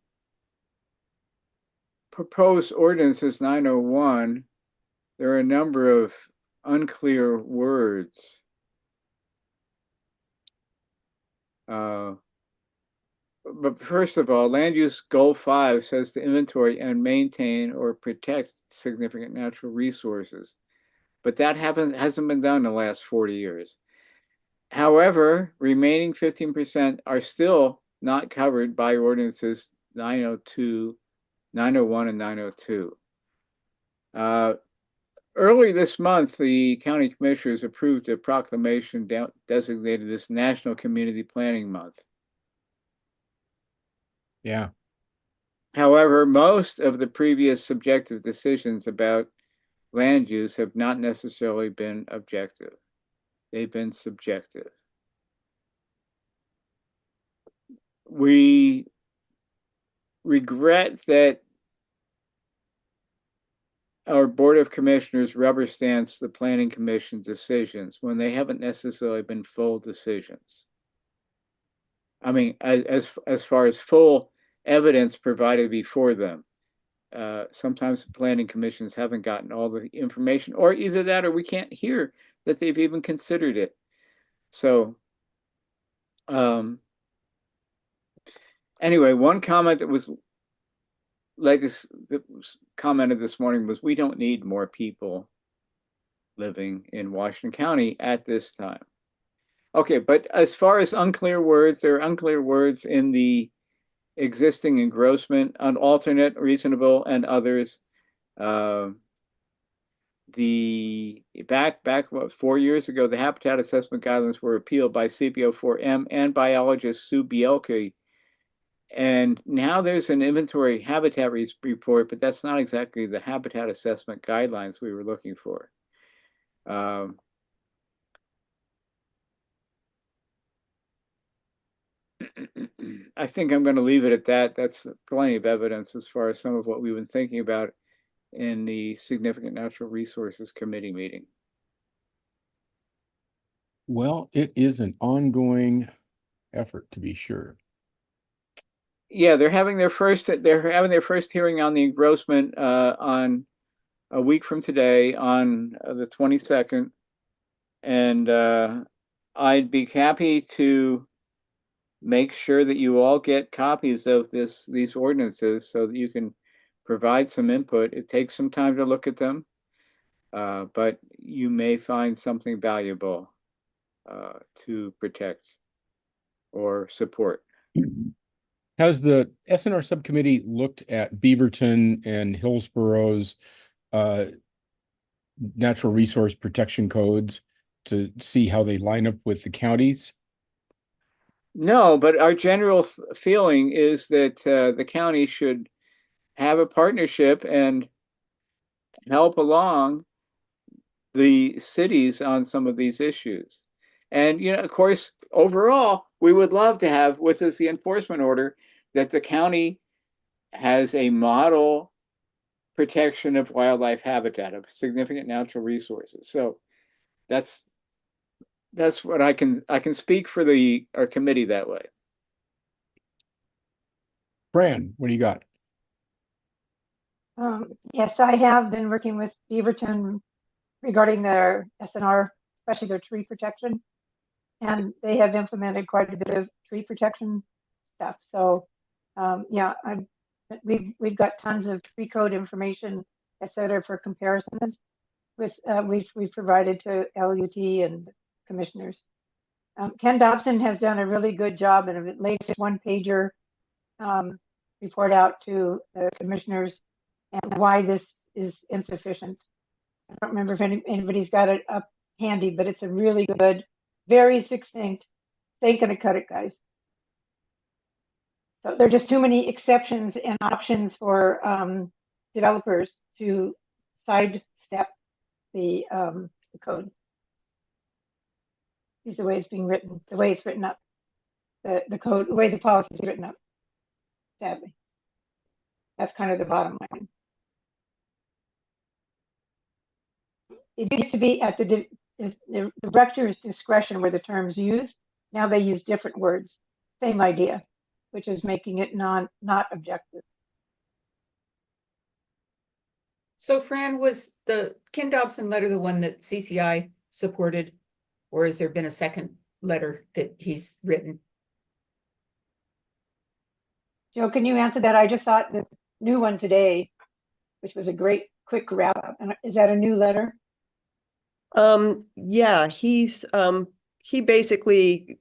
proposed ordinances 901, there are a number of unclear words. But first of all, land use goal 5 says to inventory and maintain or protect significant natural resources. But that hasn't been done in the last 40 years. However, remaining 15% are still not covered by ordinances 902, 901, and 902. Early this month, the county commissioners approved a proclamation designated this National Community Planning Month. Yeah. However, most of the previous subjective decisions about land use have not necessarily been objective. They've been subjective. We regret that our Board of Commissioners rubber stamps the Planning Commission decisions when they haven't necessarily been full decisions. I mean, as far as full evidence provided before them. Sometimes the planning commissions haven't gotten all the information, or either that or we can't hear that they've even considered it. So anyway, one comment that was commented this morning was we don't need more people living in Washington County at this time. Okay, but as far as unclear words, there are unclear words in the existing engrossment, on alternate, reasonable, and others. Back what, 4 years ago, the habitat assessment guidelines were appealed by CPO4M and biologist Sue Bielke. And now there's an inventory habitat report, but that's not exactly the habitat assessment guidelines we were looking for. I think I'm going to leave it at that. That's plenty of evidence as far as some of what we've been thinking about in the Significant Natural Resources Committee meeting. Well, it is an ongoing effort, to be sure. Yeah, they're having their first hearing on the engrossment on a week from today, on the 22nd, and I'd be happy to make sure that you all get copies of these ordinances so that you can provide some input. It takes some time to look at them, but you may find something valuable to protect or support. Has the SNR subcommittee looked at Beaverton and Hillsborough's natural resource protection codes to see how they line up with the counties? No, but our general feeling is that the county should have a partnership and help along the cities on some of these issues. And, you know, of course, overall, we would love to have with us the enforcement order that the county has a model protection of wildlife habitat, of significant natural resources. So that's what I can speak for our committee that way. Fran, what do you got? Yes, I have been working with Beaverton regarding their SNR, especially their tree protection. And they have implemented quite a bit of tree protection stuff. So yeah, we've got tons of tree code information, et cetera, for comparisons with which we've provided to LUT and commissioners. Ken Dobson has done a really good job and a latest one-pager report out to the commissioners and why this is insufficient. I don't remember if anybody's got it up handy, but it's a really good, very succinct. They ain't gonna cut it, guys. So there are just too many exceptions and options for developers to sidestep the code. Is the way it's being written, the way it's written up, the code, the way the policy is written up. Sadly, that's kind of the bottom line. It used to be at the director's discretion where the terms used. Now they use different words. Same idea, which is making it not objective. So Fran, was the Ken Dobson letter the one that CCI supported, or has there been a second letter that he's written? Joe, can you answer that? I just saw this new one today, which was a great quick wrap up. And is that a new letter? Yeah, he basically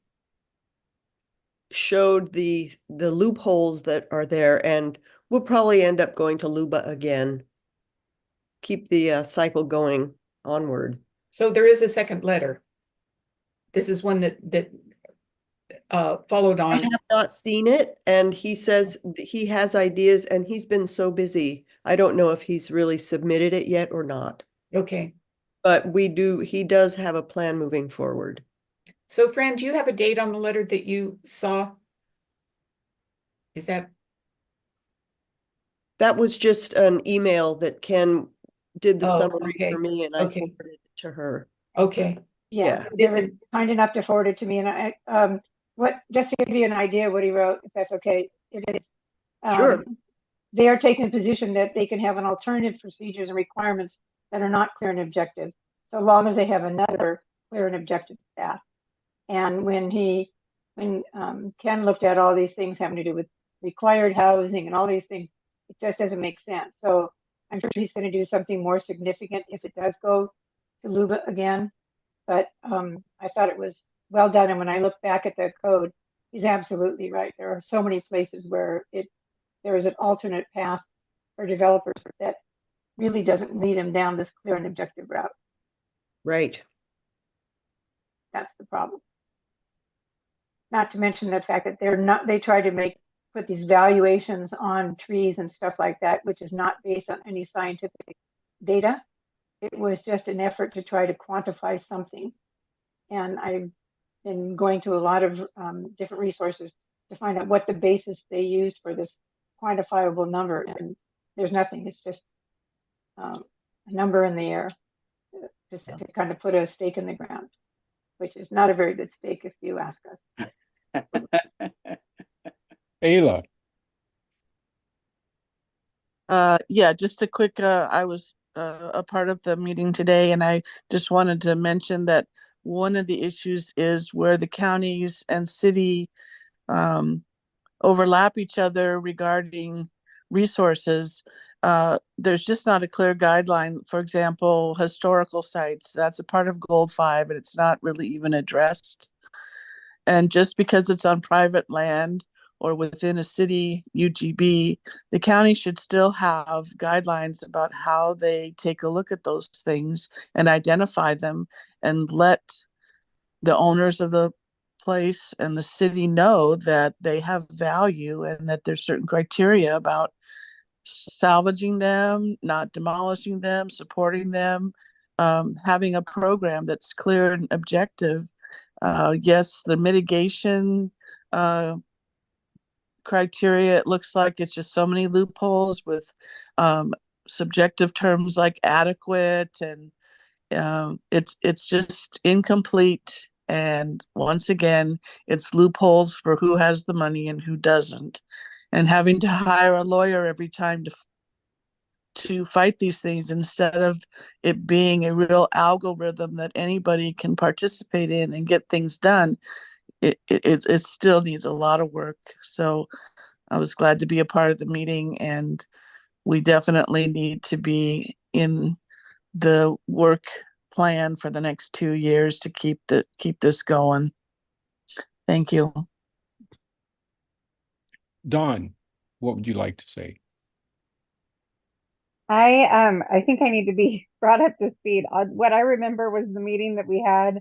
showed the loopholes that are there, and we'll probably end up going to LUBA again. Keep the cycle going onward. So there is a second letter. This is one that followed on. I have not seen it, and he says he has ideas, and he's been so busy. I don't know if he's really submitted it yet or not. Okay. But he does have a plan moving forward. So Fran, do you have a date on the letter that you saw? Is that? That was just an email that Ken did the summary okay. for me, and I forwarded it to her. Okay. Yeah, they were kind enough to forward it to me, and I just to give you an idea what he wrote, if that's okay, it is sure. They are taking the position that they can have an alternative procedures and requirements that are not clear and objective, so long as they have another clear and objective path. And when Ken looked at all these things having to do with required housing and all these things, it just doesn't make sense. So I'm sure he's going to do something more significant if it does go to LUBA again. But I thought it was well done. And when I look back at the code, he's absolutely right. There are so many places where there is an alternate path for developers that really doesn't lead them down this clear and objective route. Right. That's the problem. Not to mention the fact that they try to put these valuations on trees and stuff like that, which is not based on any scientific data. It was just an effort to try to quantify something. And I've been going to a lot of different resources to find out what the basis they used for this quantifiable number. And there's nothing. It's just a number in the air just to kind of put a stake in the ground, which is not a very good stake if you ask us. Ayla. Yeah, just a quick, I was a part of the meeting today, and I just wanted to mention that one of the issues is where the counties and city overlap each other regarding resources. There's just not a clear guideline. For example, historical sites, that's a part of Gold 5, and it's not really even addressed. And just because it's on private land or within a city UGB, the county should still have guidelines about how they take a look at those things and identify them and let the owners of the place and the city know that they have value and that there's certain criteria about salvaging them, not demolishing them, supporting them, having a program that's clear and objective. Yes, the mitigation criteria, it looks like it's just so many loopholes with subjective terms like adequate, and it's just incomplete. And once again, it's loopholes for who has the money and who doesn't, and having to hire a lawyer every time to fight these things instead of it being a real algorithm that anybody can participate in and get things done. It still needs a lot of work. So I was glad to be a part of the meeting, and we definitely need to be in the work plan for the next 2 years to keep this going. Thank you. Dawn, what would you like to say? I think I need to be brought up to speed. What I remember was the meeting that we had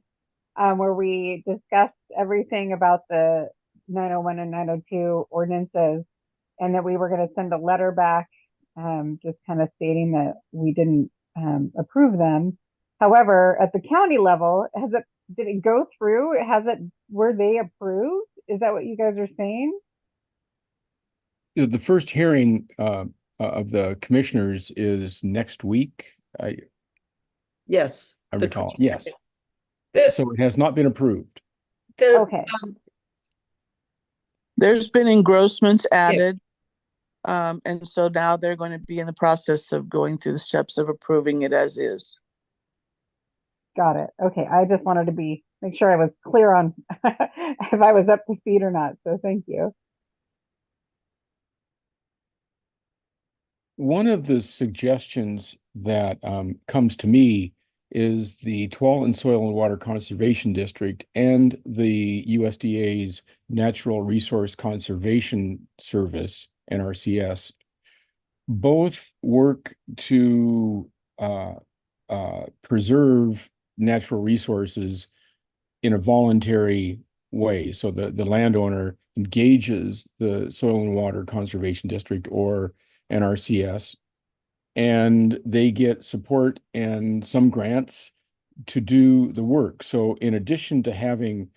where we discussed everything about the 901 and 902 ordinances, and that we were going to send a letter back, just kind of stating that we didn't approve them. However, at the county level, did it go through? Were they approved? Is that what you guys are saying? The first hearing of the commissioners is next week. Yes. I the recall. 22nd. Yes. The, So it has not been approved. Okay. There's been engrossments added. And so now they're going to be in the process of going through the steps of approving it as is. Got it. Okay. I just wanted to make sure I was clear on if I was up to speed or not. So thank you. One of the suggestions that comes to me is the Tualatin Soil and Water Conservation District and the USDA's Natural Resource Conservation Service, NRCS, both work to preserve natural resources in a voluntary way. So the landowner engages the Soil and Water Conservation District or NRCS, and they get support and some grants to do the work. So in addition to having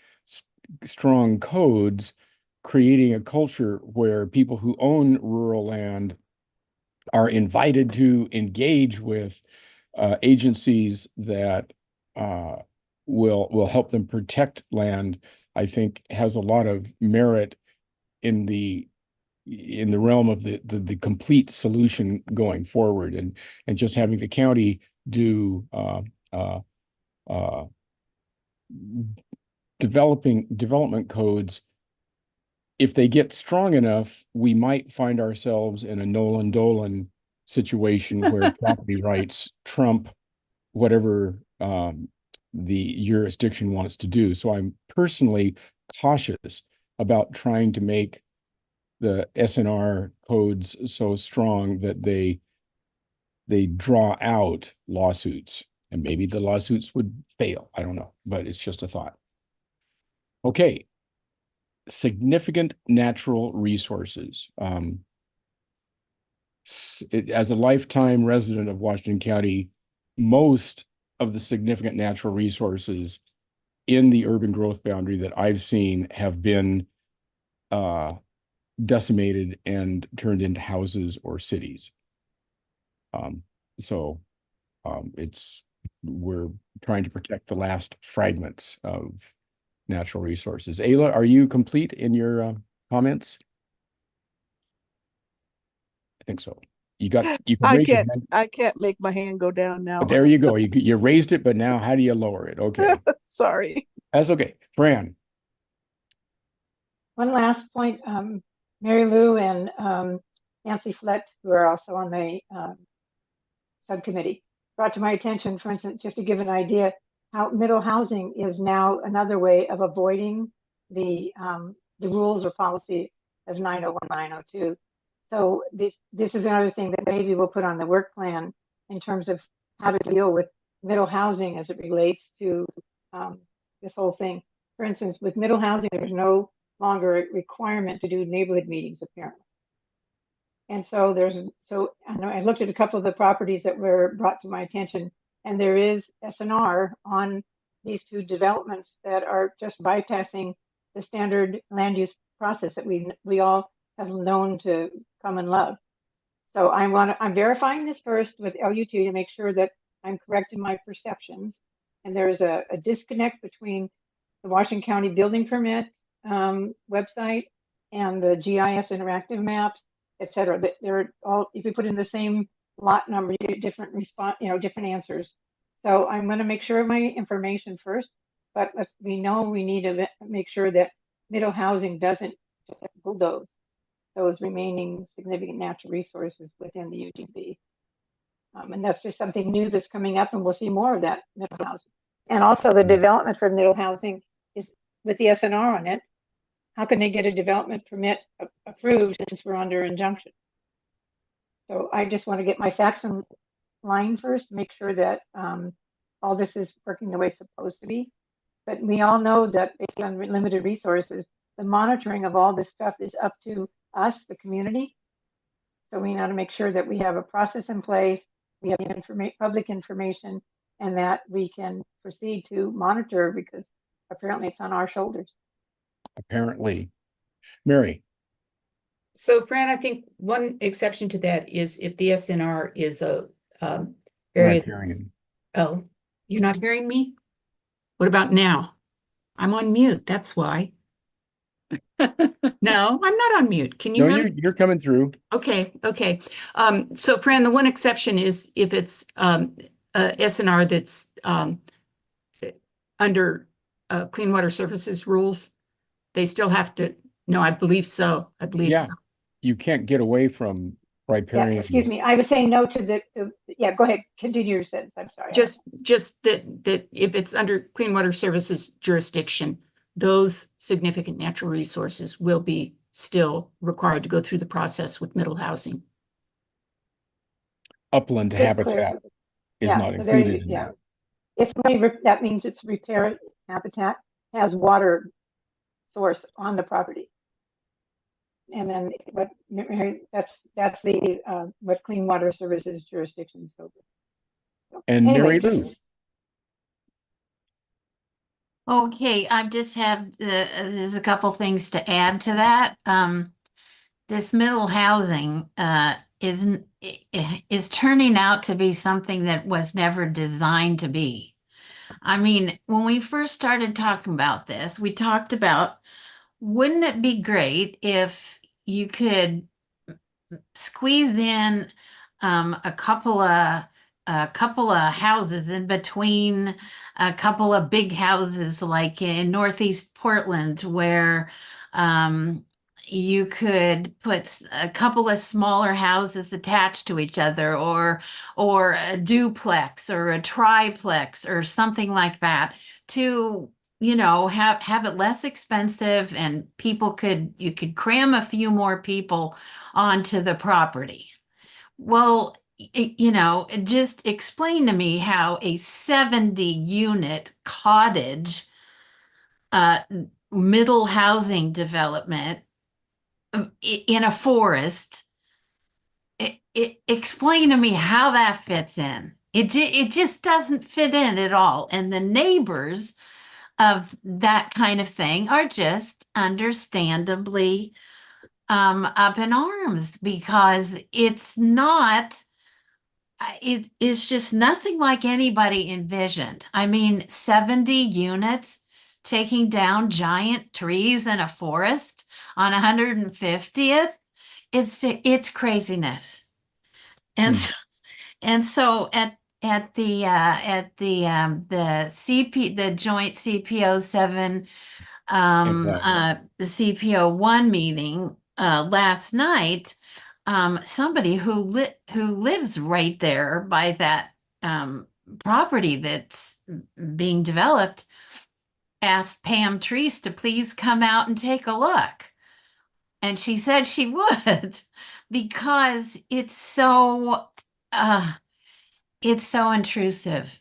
strong codes, creating a culture where people who own rural land are invited to engage with agencies that will help them protect land, I think has a lot of merit in the realm of the complete solution going forward, and just having the county do development codes. If they get strong enough, we might find ourselves in a Nolan Dolan situation where property rights trump whatever the jurisdiction wants to do. So I'm personally cautious about trying to make the SNR codes so strong that they draw out lawsuits, and maybe the lawsuits would fail. I don't know, but it's just a thought. Okay. Significant natural resources. As a lifetime resident of Washington County, most of the significant natural resources in the urban growth boundary that I've seen have been decimated and turned into houses or cities. So we're trying to protect the last fragments of natural resources. Ayla, are you complete in your comments? I think so. You can raise your hand. I can't make my hand go down now. There you go. You raised it, but now how do you lower it? Okay. Sorry. That's okay. Fran. One last point, Mary Lou and Nancy Flett, who are also on the subcommittee, brought to my attention, for instance, just to give an idea, how middle housing is now another way of avoiding the rules or policy of 901, 902. So this is another thing that maybe we'll put on the work plan in terms of how to deal with middle housing as it relates to this whole thing. For instance, with middle housing, there's no longer a requirement to do neighborhood meetings, apparently. And so I looked at a couple of the properties that were brought to my attention, and there is SNR on these two developments that are just bypassing the standard land use process that we all has known to come and love. So I'm verifying this first with LUT to make sure that I'm correct in my perceptions. And there's a disconnect between the Washington County building permit website and the GIS interactive maps, et cetera. They're all, if you put in the same lot number, you get different response, different answers. So I'm going to make sure of my information first, but we know we need to make sure that middle housing doesn't just bulldoze those remaining significant natural resources within the UGB. And that's just something new that's coming up, and we'll see more of that middle housing. And also the development for middle housing is with the SNR on it. How can they get a development permit approved since we're under injunction? So I just want to get my facts in line first, make sure that all this is working the way it's supposed to be. But we all know that based on limited resources, the monitoring of all this stuff is up to us, the community. So we want to make sure that we have a process in place, we have public information, and that we can proceed to monitor, because apparently it's on our shoulders. Apparently. Mary. So Fran, I think one exception to that is if the SNR is a area. Oh, you're not hearing me? What about now? I'm on mute, that's why. No, I'm not on mute. Can you hear me? You're coming through. Okay. So Fran, the one exception is if it's a SNR that's under Clean Water Services rules, they still have to, no, I believe so. Yeah, you can't get away from riparian. Yeah, excuse me. I was saying no to the yeah, go ahead. Continue your sentence. I'm sorry. Just that if it's under Clean Water Services jurisdiction, those significant natural resources will be still required to go through the process with middle housing. Upland habitat is not included in that. It's that means it's riparian habitat, has water source on the property. And then that's the what Clean Water Services jurisdictions over. And anyway, Mary Lou. Okay, I just have there's a couple things to add to that. This middle housing is turning out to be something that was never designed to be. I mean, when we first started talking about this, we talked about, wouldn't it be great if you could squeeze in a couple of houses in between a couple of big houses, like in Northeast Portland, where you could put a couple of smaller houses attached to each other, or a duplex or a triplex or something like that, to have it less expensive, and you could cram a few more people onto the property. Well, just explain to me how a 70-unit cottage middle housing development in a forest, explain to me how that fits in. It just doesn't fit in at all. And the neighbors of that kind of thing are just understandably up in arms, because it's just nothing like anybody envisioned. I mean, 70 units taking down giant trees in a forest on 150th. It's craziness. And so at the joint CPO7 CPO1 meeting last night, somebody who lives right there by that property that's being developed asked Pam Treese to please come out and take a look. And she said she would, because it's so intrusive.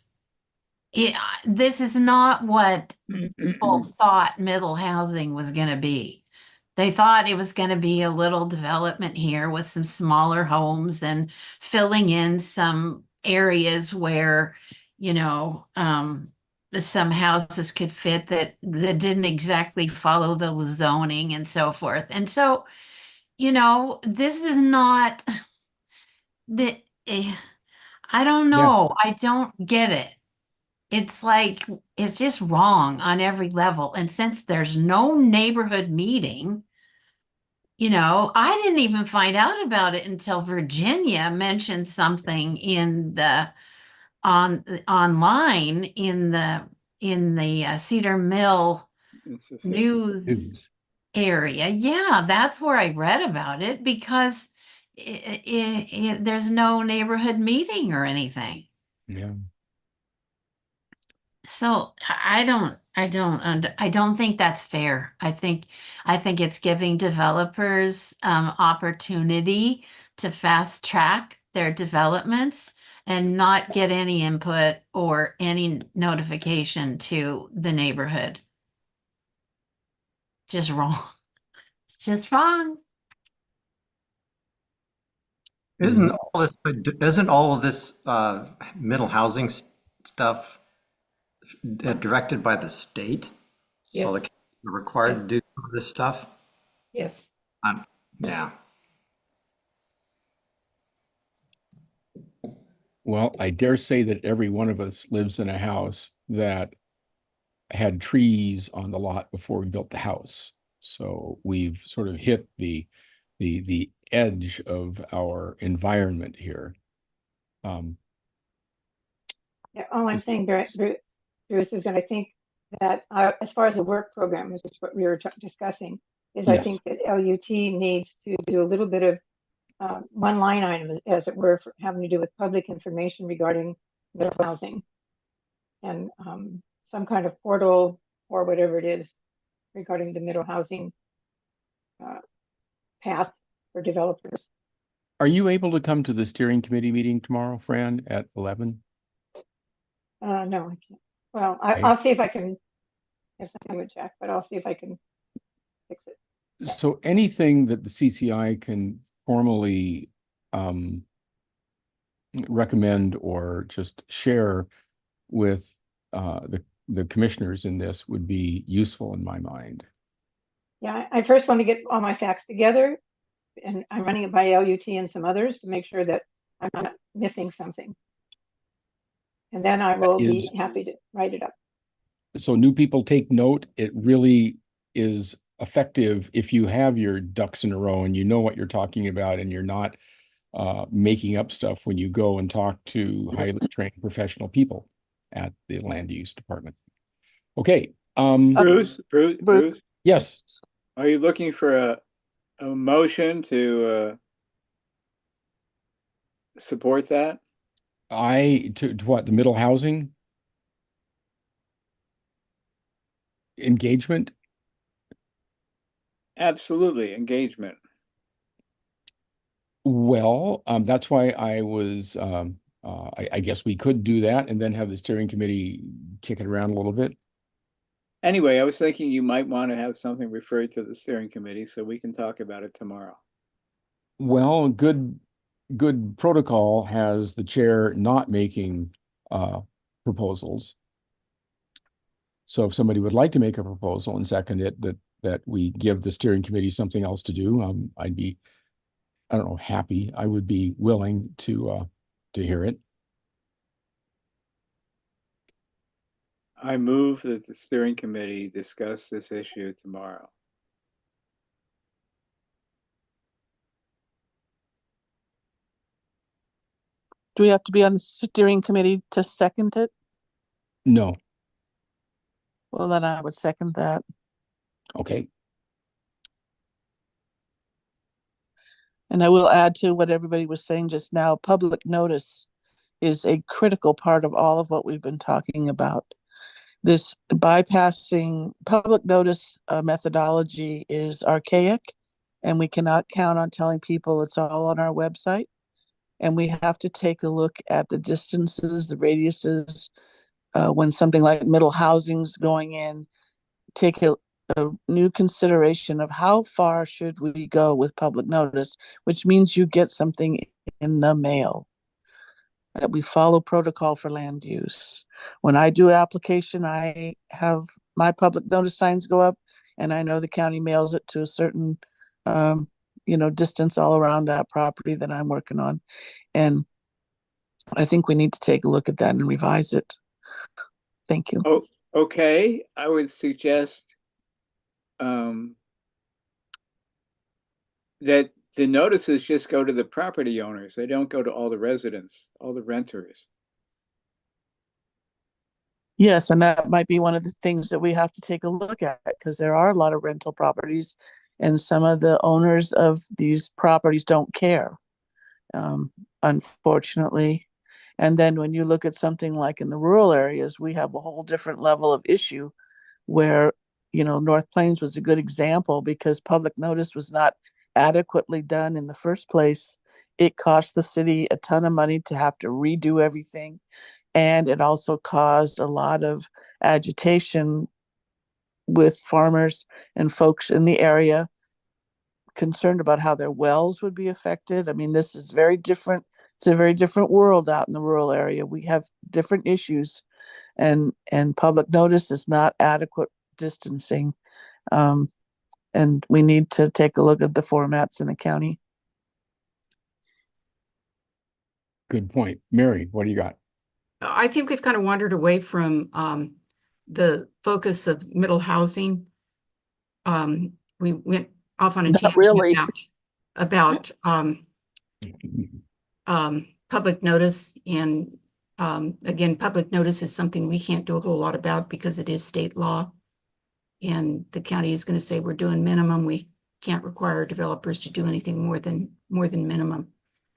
This is not what people thought middle housing was going to be. They thought it was going to be a little development here with some smaller homes and filling in some areas where, some houses could fit that didn't exactly follow the zoning and so forth. And so, this is not the, I don't Yeah. know. I don't get it. It's like, it's just wrong on every level. And since there's no neighborhood meeting, I didn't even find out about it until Virginia mentioned something in the online in the Cedar Mill It's official. news area. Yeah, that's where I read about it because there's no neighborhood meeting or anything. Yeah. So I don't think that's fair. I think it's giving developers opportunity to fast track their developments and not get any input or any notification to the neighborhood. Just wrong. It's just wrong. Isn't all of this middle housing stuff directed by the state? So the Yes. counties are required Yes. to do some of this stuff? Yes. Yeah. Well, I dare say that every one of us lives in a house that had trees on the lot before we built the house. So we've sort of hit the edge of our environment here. Yeah, all I'm saying, Bruce, is that I think that as far as the work program, which is what we were discussing, is I Yes. think that LUT needs to do a little bit of one line item, as it were, for having to do with public information regarding middle housing and some kind of portal or whatever it is regarding the middle housing path for developers. Are you able to come to the steering committee meeting tomorrow, Fran, at 11? No, I can't. Well, Okay. I'll see if I can. Yes, I would check, but I'll see if I can fix it. So anything that the CCI can formally recommend or just share with the commissioners in this would be useful in my mind. Yeah, I first want to get all my facts together, and I'm running it by LUT and some others to make sure that I'm not missing something. And then I will be happy to write it up. So new people take note. It really is effective if you have your ducks in a row and you know what you're talking about and you're not making up stuff when you go and talk to highly trained professional people at the land use department. Okay. Bruce, Yes. are you looking for a motion to support that? To what, the middle housing engagement? Absolutely, engagement. Well, that's why I was, I guess we could do that and then have the steering committee kick it around a little bit. Anyway, I was thinking you might want to have something referred to the steering committee so we can talk about it tomorrow. Well, good protocol has the chair not making proposals. So if somebody would like to make a proposal and second it, that we give the steering committee something else to do, I'd be, I don't know, happy. I would be willing to hear it. I move that the steering committee discuss this issue tomorrow. Do we have to be on the steering committee to second it? No. Well, then I would second that. Okay. And I will add to what everybody was saying just now, public notice is a critical part of all of what we've been talking about. This bypassing public notice methodology is archaic, and we cannot count on telling people it's all on our website. And we have to take a look at the distances, the radiuses, when something like middle housing's going in, take a new consideration of how far should we go with public notice, which means you get something in the mail. That we follow protocol for land use. When I do application, I have my public notice signs go up, and I know the county mails it to a certain distance all around that property that I'm working on. And I think we need to take a look at that and revise it. Thank you. Oh, okay. I would suggest that the notices just go to the property owners. They don't go to all the residents, all the renters. Yes, and that might be one of the things that we have to take a look at, because there are a lot of rental properties and some of the owners of these properties don't care, unfortunately. And then when you look at something like in the rural areas, we have a whole different level of issue where, North Plains was a good example because public notice was not adequately done in the first place. It cost the city a ton of money to have to redo everything. And it also caused a lot of agitation with farmers and folks in the area concerned about how their wells would be affected. I mean, this is very different. It's a very different world out in the rural area. We have different issues, and public notice is not adequate distancing. And we need to take a look at the formats in the county. Good point. Mary, what do you got? I think we've kind of wandered away from the focus of middle housing. We went off on a Not tangent really. about public notice. And again, public notice is something we can't do a whole lot about because it is state law. And the county is going to say we're doing minimum. We can't require developers to do anything more than minimum.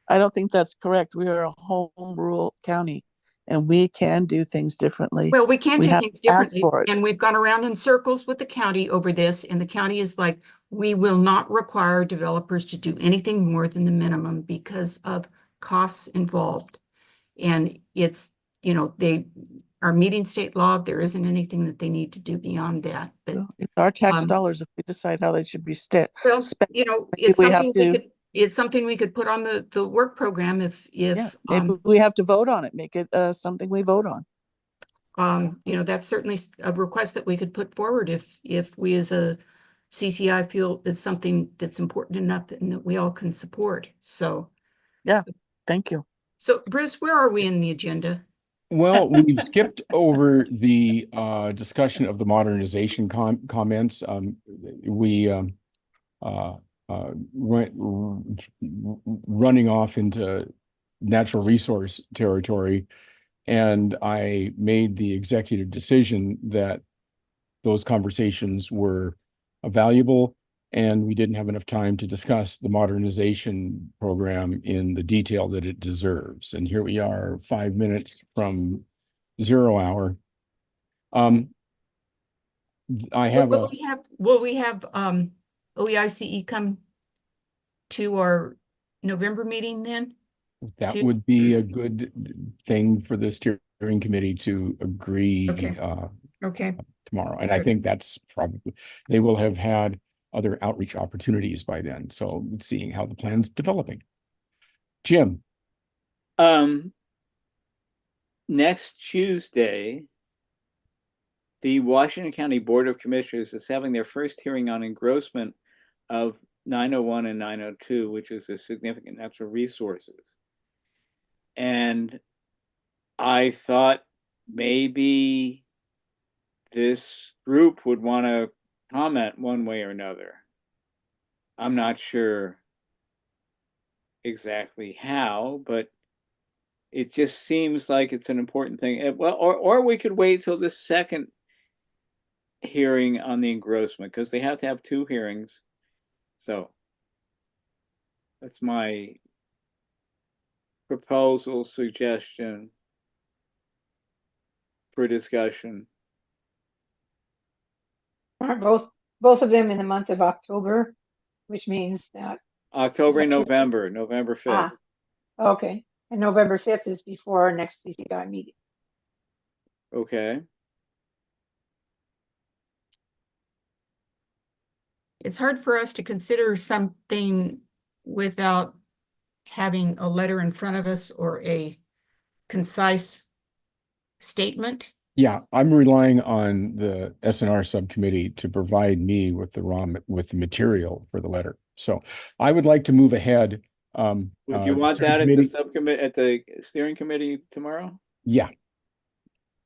I don't think that's correct. We are a home rule county and we can do things differently. Well, we can do have things to ask differently. for it. And we've gone around in circles with the county over this. And the county is like, we will not require developers to do anything more than the minimum because of costs involved. And it's, they are meeting state law. There isn't anything that they need to do beyond that. But It's our tax dollars if we decide how they should be spent. well, it's we have something to. it's something we could put on the work program if maybe we have to vote on it. Make it something we vote on. That's certainly a request that we could put forward if we as a CCI feel it's something that's important enough that we all can support. So yeah, thank you. So Bruce, where are we in the agenda? Well, we've skipped over the discussion of the modernization comments. We went running off into natural resource territory, and I made the executive decision that those conversations were valuable, and we didn't have enough time to discuss the modernization program in the detail that it deserves. And here we are, 5 minutes from 0 hour. I have will we have OEICE come to our November meeting then? That would be a good thing for the steering committee to agree Okay. tomorrow. And I think that's probably, they will have had other outreach opportunities by then. So seeing how the plan's developing. Jim. Next Tuesday, the Washington County Board of Commissioners is having their first hearing on engrossment of 901 and 902, which is a significant natural resources. And I thought maybe this group would want to comment one way or another. I'm not sure exactly how, but it just seems like it's an important thing. Well, or we could wait till the second hearing on the engrossment, because they have to have 2 hearings. So that's my proposal, suggestion for discussion. Aren't both of them in the month of October, which means that October and November, November 5th. Okay. And November 5th is before our next CCI meeting. Okay. It's hard for us to consider something without having a letter in front of us or a concise statement. Yeah, I'm relying on the SNR subcommittee to provide me with the material for the letter. So I would like to move ahead. Would you The want steering that at the committee- subcommittee, at the steering committee tomorrow? Yeah.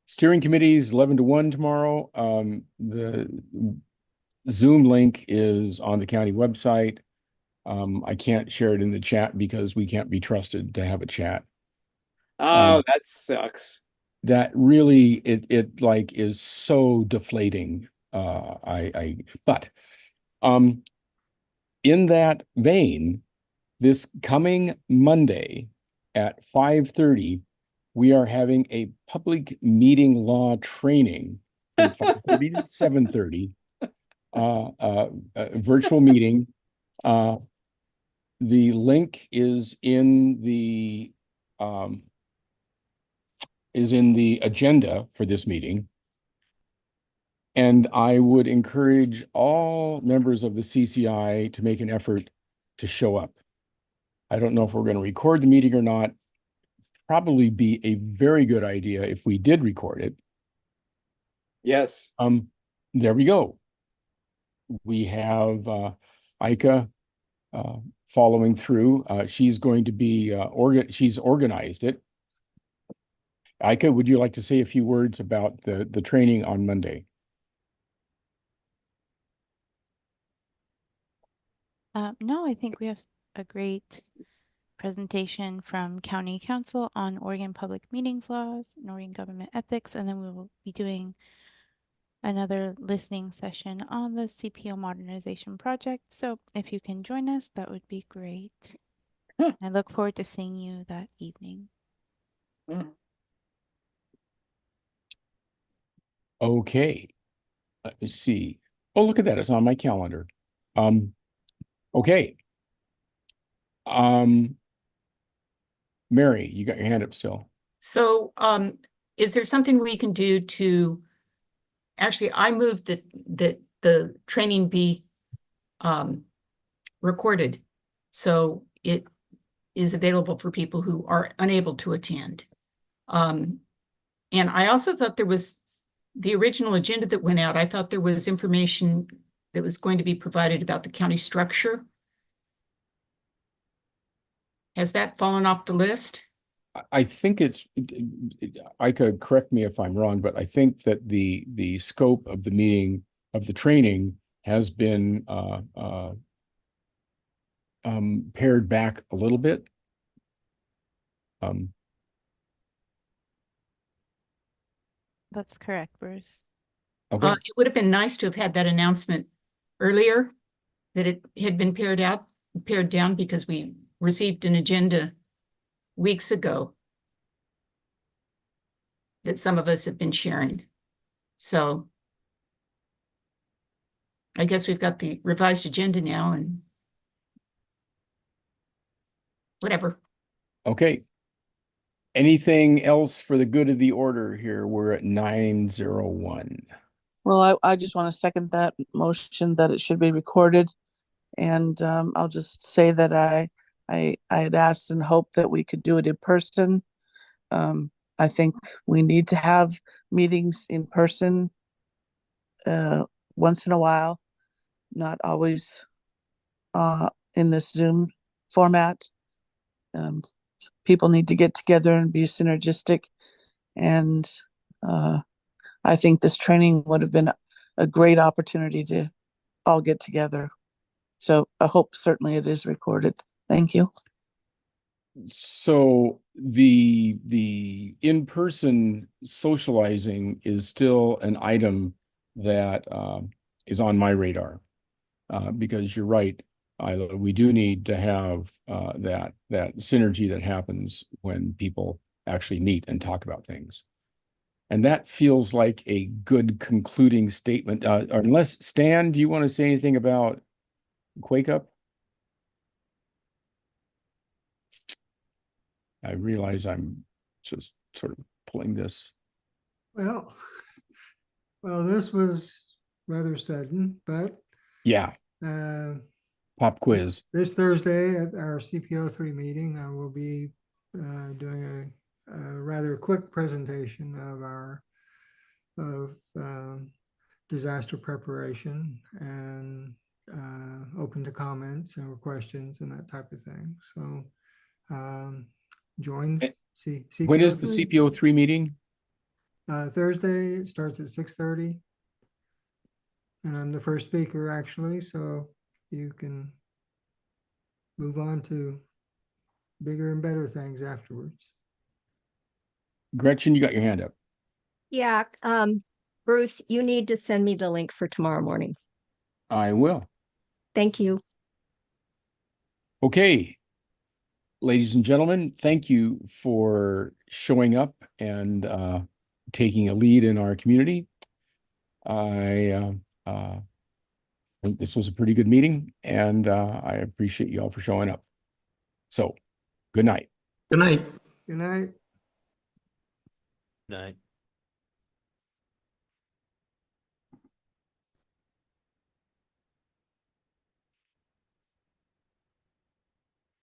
Steering committees 11 to 1 tomorrow. The Zoom link is on the county website. I can't share it in the chat because we can't be trusted to have a chat. Oh, that sucks. That really, it like is so deflating. But in that vein, this coming Monday at 5:30, we are having a public meeting law training from 5:30 to 7:30, a virtual meeting. The link is in the agenda for this meeting. And I would encourage all members of the CCI to make an effort to show up. I don't know if we're going to record the meeting or not. Probably be a very good idea if we did record it. Yes. There we go. We have Ika following through. She's going to be she's organized it. Ika, would you like to say a few words about the training on Monday? No, I think we have a great presentation from County Council on Oregon Public Meetings Laws and Oregon Government Ethics, and then we will be doing another listening session on the CPO modernization project. So if you can join us, that would be great. I look forward to seeing you that evening. Okay. Let's see. Oh, look at that. It's on my calendar. Okay. Mary, you got your hand up still. So, is there something we can do to, actually, I moved that the training be recorded, so it is available for people who are unable to attend. And I also thought there was the original agenda that went out. I thought there was information that was going to be provided about the county structure. Has that fallen off the list? I think it's, I could correct me if I'm wrong, but I think that the scope of the meeting, of the training, has been pared back a little bit. That's correct, Bruce. Okay. It would have been nice to have had that announcement earlier, that it had been pared down, because we received an agenda weeks ago that some of us have been sharing. So I guess we've got the revised agenda now and whatever. Okay. Anything else for the good of the order here? We're at 9:01. Well, I just want to second that motion that it should be recorded. And I'll just say that I had asked and hoped that we could do it in person. I think we need to have meetings in person once in a while, not always in this Zoom format. People need to get together and be synergistic. And I think this training would have been a great opportunity to all get together. So I hope certainly it is recorded. Thank you. So the in-person socializing is still an item that is on my radar, because you're right, Isla, we do need to have that synergy that happens when people actually meet and talk about things. And that feels like a good concluding statement. Unless, Stan, do you want to say anything about Quake Up? I realize I'm just sort of pulling this. Well, this was rather sudden, but Yeah. Pop quiz. This Thursday at our CPO3 meeting, I will be doing a rather quick presentation of our disaster preparation, and open to comments or questions and that type of thing. So join When is the CPO3. CPO3 meeting? Thursday, it starts at 6:30. And I'm the first speaker actually, so you can move on to bigger and better things afterwards. Gretchen, you got your hand up. Yeah, Bruce, you need to send me the link for tomorrow morning. I will. Thank you. Okay. Ladies and gentlemen, thank you for showing up and taking a lead in our community. I think this was a pretty good meeting, and I appreciate you all for showing up. So, good night. Good night. Good night. Night.